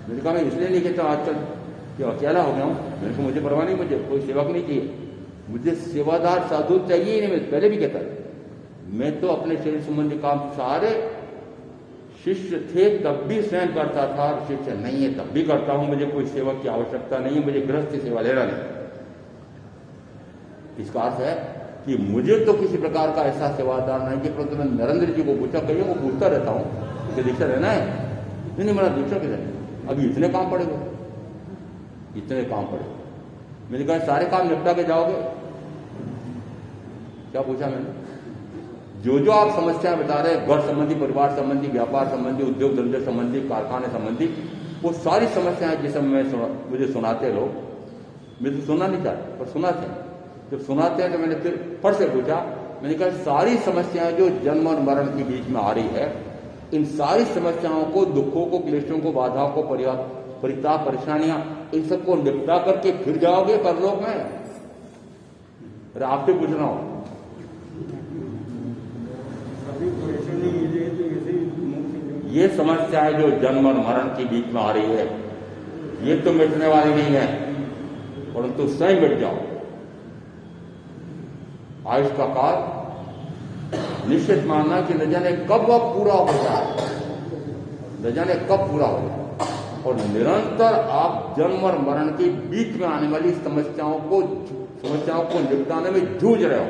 मैंने कहा मैं इसलिए नहीं कहता आजकल कि अकेला हो गया हूं। मैंने कहा मुझे परवाह नहीं, मुझे कोई सेवक नहीं चाहिए, मुझे सेवादार साधु चाहिए ही नहीं। मैं पहले भी कहता, मैं तो अपने शरीर संबंधी काम सारे शिष्य थे तब भी स्वयं करता था, और शिष्य नहीं है तब भी करता हूं। मुझे कोई सेवक की आवश्यकता नहीं है, मुझे गृहस्थ की सेवा लेना नहीं। इसका अर्थ है कि मुझे तो किसी प्रकार का ऐसा सेवादार नहीं कि, परंतु मैं नरेंद्र जी को पूछा, कहीं वो पूछता रहता हूं कि दीक्षा रहना है? नहीं मेरा दीक्षा किधर, अभी इतने काम पड़े हुए, इतने काम पड़े। मैंने कहा सारे काम निपटा के जाओगे? क्या पूछा मैंने? जो आप समस्याएं बता रहे, घर संबंधी, परिवार संबंधी, व्यापार संबंधी, उद्योग धंधे संबंधी, कारखाने संबंधी, वो सारी समस्याएं जिस समय मुझे सुनाते लोग, मैं तो सुनना नहीं चाहता पर सुनाते हैं। जब सुनाते हैं तो मैंने फिर फट से पूछा, मैंने कहा सारी समस्याएं जो जन्म और मरण के बीच में आ रही है, इन सारी समस्याओं को, दुखों को, क्लेशों को, बाधाओं को, परिताप, परेशानियां, इन सबको निपटा करके फिर जाओगे परलोक में? अरे आपसे पूछ रहा हूं। ये समस्याएं जो जन्म और मरण के बीच में आ रही है, ये तो मिटने वाली नहीं है, परंतु स्वयं मिट जाओ। आयुष का काल निश्चित मानना कि न जाने कब वह पूरा होता है, न जाने कब पूरा होगा, और निरंतर आप जन्म और मरण के बीच में आने वाली समस्याओं को निपटाने में जूझ रहे हो,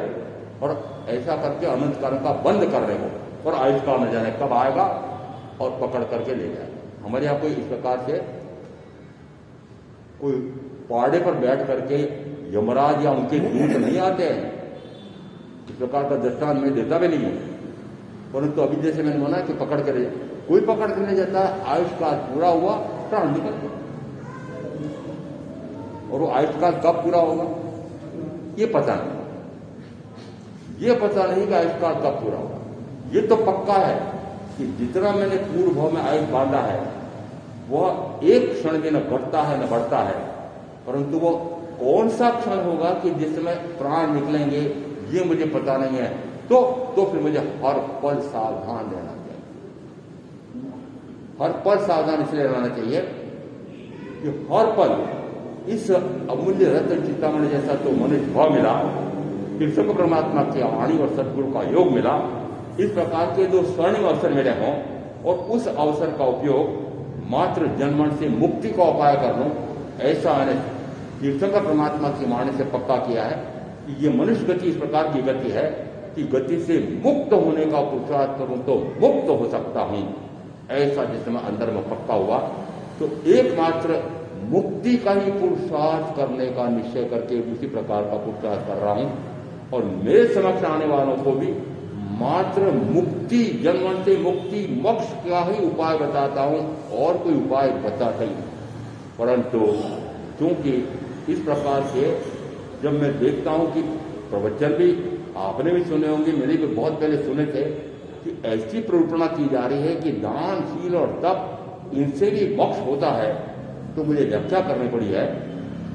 और ऐसा करके अनंत काल का बंद कर रहे हो, और आयुष काल न जाने कब आएगा और पकड़ करके ले जाएगा। हमारे यहाँ कोई इस प्रकार से कोई पहाड़े पर बैठ करके यमराज या उनके दूत नहीं आते हैं, इस प्रकार का दृष्टांत मैं देता भी नहीं हूं, परंतु अभी जैसे मैंने माना कि पकड़ कर कोई पकड़ कर नहीं जाता। आयुष काल पूरा हुआ, प्राण निकल गया, और वो आयुष काल कब पूरा होगा ये पता नहीं। ये पता नहीं कि आयुष काल कब पूरा होगा। ये तो पक्का है कि जितना मैंने पूर्व भाव में आयुष बांधा है, वह एक क्षण में न घटता है न बढ़ता है, परंतु वो कौन सा क्षण होगा कि जिसमें प्राण निकलेंगे ये मुझे पता नहीं है। तो फिर मुझे हर पल सावधान रहना चाहिए। हर पल सावधान इसलिए रहना चाहिए कि हर पल इस अमूल्य रत्न चिंतामणि जैसा तो मनुष्य भाव मिला, कृष्ण परमात्मा की वाणी और सदगुरु का योग मिला, इस प्रकार के जो स्वर्णिम अवसर मिले हों, और उस अवसर का उपयोग मात्र जन्मन से मुक्ति का उपाय कर लूं, ऐसा मैंने तीर्थंकर परमात्मा की वाणी से पक्का किया है कि ये मनुष्य गति इस प्रकार की गति है कि गति से मुक्त होने का पुरुषार्थ करूं तो मुक्त हो सकता हूं। ऐसा जिस समय अंदर में पक्का हुआ, तो एकमात्र मुक्ति का ही पुरुषार्थ करने का निश्चय करके उसी प्रकार का पुरुषार्थ कर रहा हूं, और मेरे समक्ष आने वालों को भी मात्र मुक्ति, जन्म से मुक्ति, मोक्ष का ही उपाय बताता हूं, और कोई उपाय बताता ही। परंतु क्योंकि इस प्रकार से जब मैं देखता हूं कि प्रवचन भी आपने भी सुने होंगे, मैंने भी बहुत पहले सुने थे, कि ऐसी प्ररूपणा की जा रही है कि दान, शील और तप, इनसे भी मोक्ष होता है, तो मुझे व्याख्या करनी पड़ी है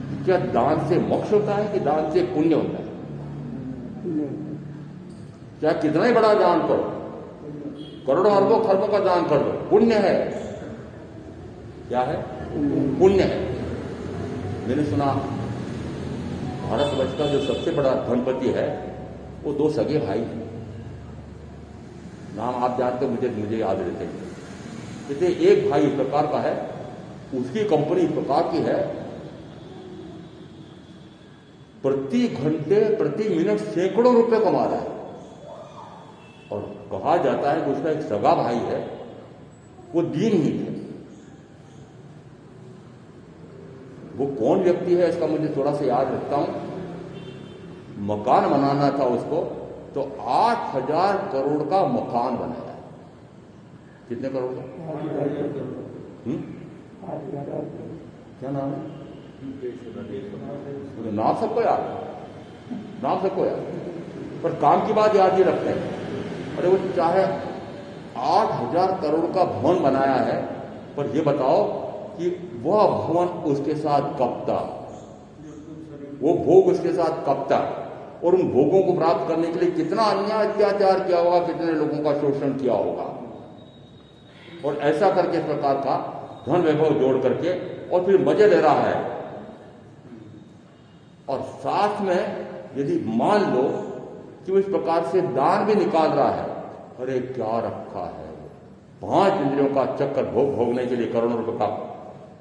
कि क्या दान से मोक्ष होता है कि दान से पुण्य होता है? क्या कितना ही बड़ा दान करो, करोड़ों अरबों खरबों का दान कर दो, पुण्य है। क्या है? पुण्य है। मैंने सुना भारतवर्ष का जो सबसे बड़ा धनपति है वो 2 सगे भाई हैं। नाम आप जानते, मुझे याद रहते हैं। जैसे एक भाई इस प्रकार का है, उसकी कंपनी इस प्रकार की है, प्रति घंटे प्रति मिनट सैकड़ों रुपए कमा रहा है। कहा जाता है कि उसका एक सगा भाई है, वो दीनहीन है। वो कौन व्यक्ति है इसका मुझे थोड़ा सा याद रखता हूं। मकान बनाना था उसको, तो 8,000 करोड़ का मकान बनाया। कितने करोड़ का? क्या नाम है? नाम सबको याद, नाम सबको याद, पर काम की बात याद नहीं रखते हैं। अरे वो चाहे 8,000 करोड़ का भवन बनाया है, पर ये बताओ कि वह भवन उसके साथ कब था, वो भोग उसके साथ कब था, और उन भोगों को प्राप्त करने के लिए कितना अन्याय अत्याचार किया होगा, कितने लोगों का शोषण किया होगा। और ऐसा करके इस प्रकार का धन वैभव जोड़ करके और फिर मजे ले रहा है। और साथ में यदि मान लो कि वो इस प्रकार से दान भी निकाल रहा है, अरे क्या रखा है, 5 इंद्रियों का चक्कर भोगने के लिए करोड़ों रुपए का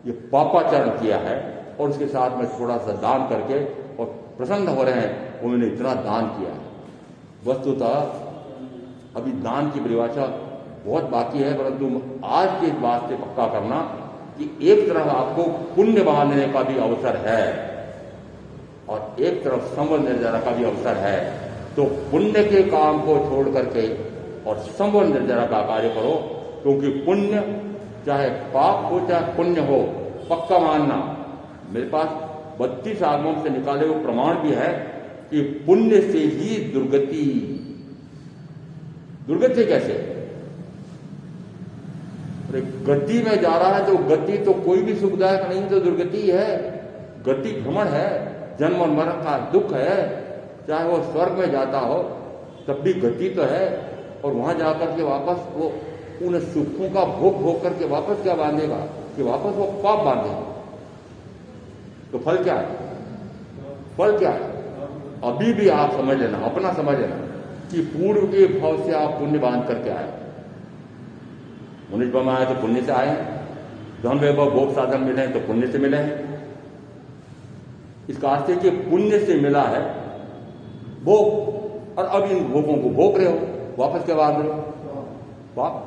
ये पापाचरण किया है, और उसके साथ में थोड़ा सा दान करके और प्रसन्न हो रहे हैं, वो मैंने इतना दान किया है। वस्तुतः अभी दान की परिभाषा बहुत बाकी है, परंतु आज की इस बात से पक्का करना कि एक तरफ आपको पुण्य बांधने का भी अवसर है और एक तरफ संवल निर्जरा का भी अवसर है। तो पुण्य के काम को छोड़ करके और संवल निर्जरा का कार्य करो, क्योंकि पुण्य चाहे पाप हो चाहे पुण्य हो, पक्का मानना। मेरे पास 32 आगमों से निकाले हुए प्रमाण भी है कि पुण्य से ही दुर्गति। दुर्गति कैसे? अरे गति में जा रहा है तो गति तो कोई भी सुखदायक नहीं, तो दुर्गति है। गति भ्रमण है, जन्म और मरण का दुख है। चाहे वो स्वर्ग में जाता हो तब भी गति तो है, और वहां जाकर के वापस वो उन सुखों का भोग करके वापस क्या बांधेगा कि वापस वो पाप बांधेगा। तो फल क्या है? फल क्या है? अभी भी आप समझ लेना, अपना समझ लेना कि पूर्व के भाव से आप पुण्य बांध करके आए। मनुष्य में आए तो पुण्य से आए, धन वैभव भोग साधन मिले हैं तो पुण्य से मिले हैं। इसका अर्थ है कि पुण्य से मिला है भोग, और अब इन भोगों को भोग रहे हो, वापस क्या बांध रहे हो? पाप।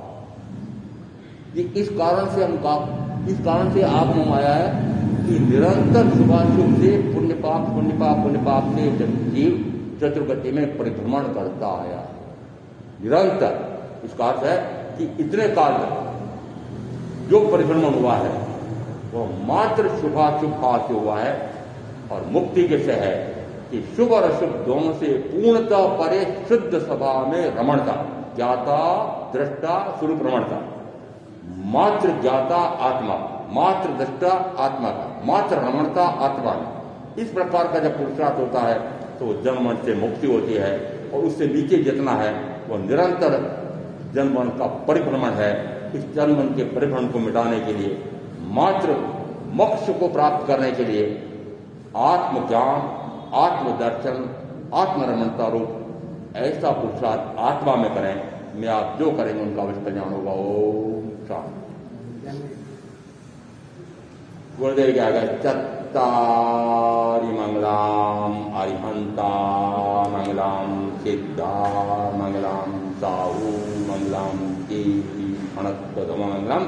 इस कारण से आप में आया है कि निरंतर शुभाशुभ से पुण्य पाप से जीव चतुर्गति में परिभ्रमण करता आया निरंतर। इसका अर्थ है कि इतने काल में जो परिभ्रमण हुआ है वह मात्र शुभाशुभ काल से हुआ है, और मुक्ति कैसे है कि शुभ और अशुभ दोनों से पूर्णतः परे शुद्ध सभा में रमणता, ज्ञाता दृष्टा स्वरूप रमणता। मात्र ज्ञाता आत्मा, मात्र दृष्टा आत्मा का, मात्र रमणता आत्मा में। इस प्रकार का जब पुरुषार्थ होता है तो जन्म से मुक्ति होती है, और उससे नीचे जितना है वह निरंतर जन्म का परिभ्रमण है। इस जन्म के परिभ्रमण को मिटाने के लिए, मात्र मोक्ष को प्राप्त करने के लिए आत्मज्ञान, आत्मदर्शन, आत्मरमणता रूप ऐसा पुरुषार्थ आत्मा में करें। मैं आप जो करेंगे उनका अवश्य कल्याण होगा। ओम शांति। गुरुदेव क्या गए? चत्तारि मंगलाम अरिहंता मंगलाम सिद्धा मंगलाम साहू मंगलाम केति अनत्तम मंगलम।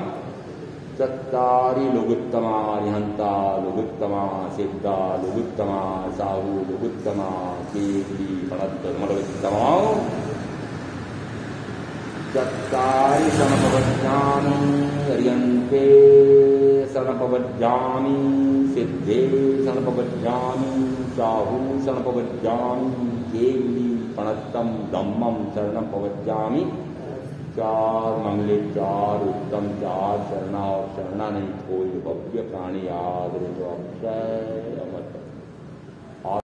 चत्तारि लुगुत्तमा अरिहंता लुगुत्तमा सिद्धा लुगुत्तमा साहू लुगुत्तमा केति अनत्तम। चत्तारि समपवज्जामि अर्यन्ते समपवज्जामि सिद्धे समपवज्जामि साहू समपवज्जामि केवली प्रणतम धम्मम शरणम पवज्जामि। 4 मंगले 4 उत्तम 4 शरणा, और शरणा नहीं कोई भव्य प्राणी याद रे जो अक्षय अमर